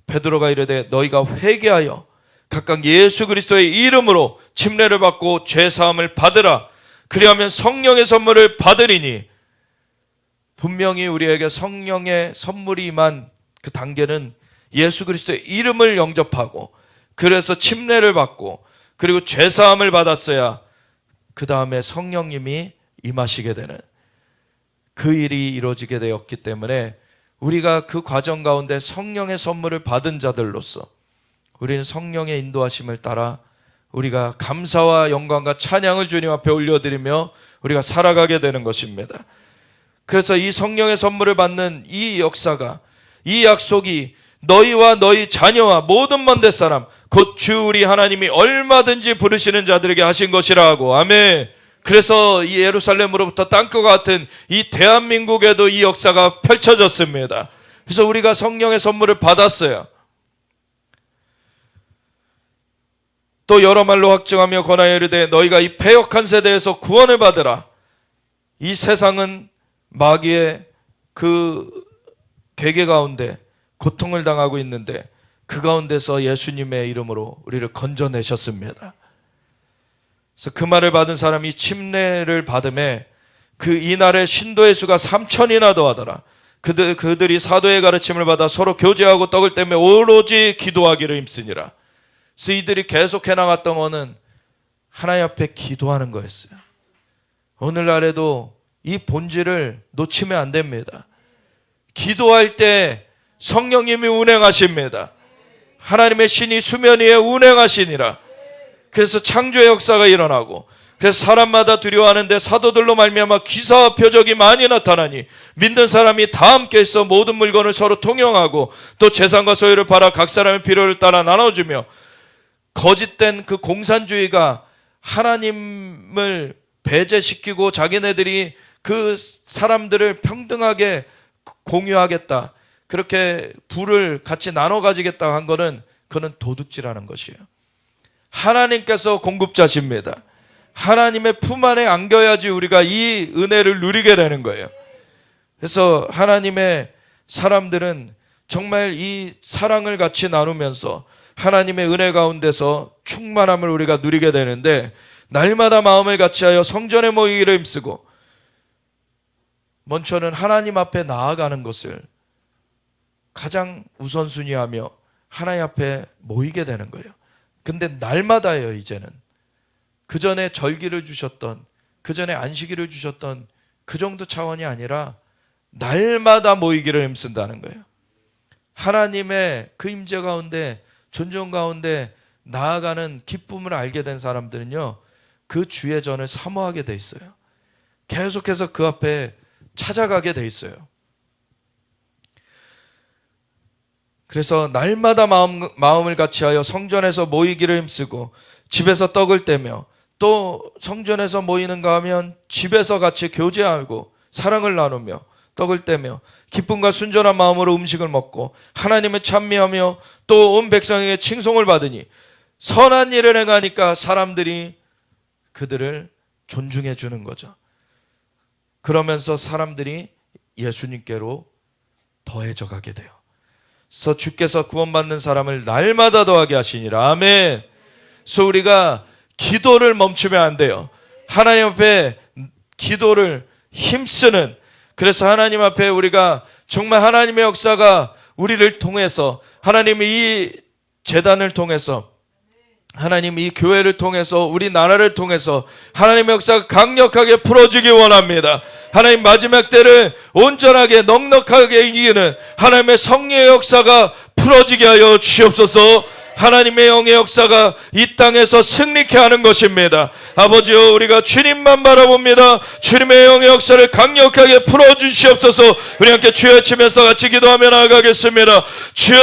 베드로가 이르되 너희가 회개하여 각각 예수 그리스도의 이름으로 침례를 받고 죄 사함을 받으라. 그리하면 성령의 선물을 받으리니. 분명히 우리에게 성령의 선물이 임한 그 단계는 예수 그리스도의 이름을 영접하고 그래서 침례를 받고 그리고 죄 사함을 받았어야 그 다음에 성령님이 임하시게 되는 그 일이 이루어지게 되었기 때문에 우리가 그 과정 가운데 성령의 선물을 받은 자들로서 우리는 성령의 인도하심을 따라 우리가 감사와 영광과 찬양을 주님 앞에 올려드리며 우리가 살아가게 되는 것입니다. 그래서 이 성령의 선물을 받는 이 역사가, 이 약속이 너희와 너희 자녀와 모든 먼데 사람 곧 주 우리 하나님이 얼마든지 부르시는 자들에게 하신 것이라 하고. 아멘. 그래서 이 예루살렘으로부터 땅끝 같은 이 대한민국에도 이 역사가 펼쳐졌습니다. 그래서 우리가 성령의 선물을 받았어요. 또 여러 말로 확증하며 권하여 이르되 너희가 이 패역한 세대에서 구원을 받으라. 이 세상은 마귀의 그 괴계 가운데 고통을 당하고 있는데 그 가운데서 예수님의 이름으로 우리를 건져내셨습니다. 그래서 그 말을 받은 사람이 침례를 받음에 그 이날의 신도의 수가 3,000이나 더하더라. 그들이 사도의 가르침을 받아 서로 교제하고 떡을 떼며 오로지 기도하기를 힘쓰니라. 그래서 이들이 계속해 나갔던 거는 하나님 앞에 기도하는 거였어요. 오늘날에도 이 본질을 놓치면 안 됩니다. 기도할 때 성령님이 운행하십니다. 하나님의 신이 수면 위에 운행하시니라. 그래서 창조의 역사가 일어나고 그래서 사람마다 두려워하는데 사도들로 말미암아 기사와 표적이 많이 나타나니 믿는 사람이 다 함께 있어 모든 물건을 서로 통용하고 또 재산과 소유를 팔아 각 사람의 필요를 따라 나눠주며 거짓된 그 공산주의가 하나님을 배제시키고 자기네들이 그 사람들을 평등하게 공유하겠다, 그렇게 부를 같이 나눠 가지겠다 한 거는 그는 도둑질하는 것이에요. 하나님께서 공급자십니다. 하나님의 품 안에 안겨야지 우리가 이 은혜를 누리게 되는 거예요. 그래서 하나님의 사람들은 정말 이 사랑을 같이 나누면서 하나님의 은혜 가운데서 충만함을 우리가 누리게 되는데, 날마다 마음을 같이하여 성전에 모이기를 힘쓰고 먼저는 하나님 앞에 나아가는 것을 가장 우선순위하며 하나님 앞에 모이게 되는 거예요. 근데 날마다예요. 이제는 그 전에 절기를 주셨던, 그 전에 안식일을 주셨던 그 정도 차원이 아니라 날마다 모이기를 힘쓴다는 거예요. 하나님의 그 임재 가운데, 존중 가운데 나아가는 기쁨을 알게 된 사람들은요, 그 주의 전을 사모하게 돼 있어요. 계속해서 그 앞에 찾아가게 돼 있어요. 그래서 날마다 마음을 같이하여 성전에서 모이기를 힘쓰고 집에서 떡을 떼며, 또 성전에서 모이는가 하면 집에서 같이 교제하고 사랑을 나누며 떡을 떼며 기쁨과 순전한 마음으로 음식을 먹고 하나님을 찬미하며 또 온 백성에게 칭송을 받으니 선한 일을 행하니까 사람들이 그들을 존중해 주는 거죠. 그러면서 사람들이 예수님께로 더해져 가게 돼요. 그래서 주께서 구원받는 사람을 날마다 더하게 하시니라. 아멘. 그래서 우리가 기도를 멈추면 안 돼요. 하나님 앞에 기도를 힘쓰는, 그래서 하나님 앞에 우리가 정말 하나님의 역사가 우리를 통해서, 하나님이 이 재단을 통해서, 하나님 이 교회를 통해서, 우리나라를 통해서 하나님의 역사가 강력하게 풀어지기 원합니다. 하나님 마지막 때를 온전하게 넉넉하게 이기는 하나님의 성령의 역사가 풀어지게 하여 주시옵소서. 하나님의 영의 역사가 이 땅에서 승리케 하는 것입니다. 아버지여, 우리가 주님만 바라봅니다. 주님의 영의 역사를 강력하게 풀어주시옵소서. 우리 함께 주여 외치면서 같이 기도하며 나아가겠습니다. 주여,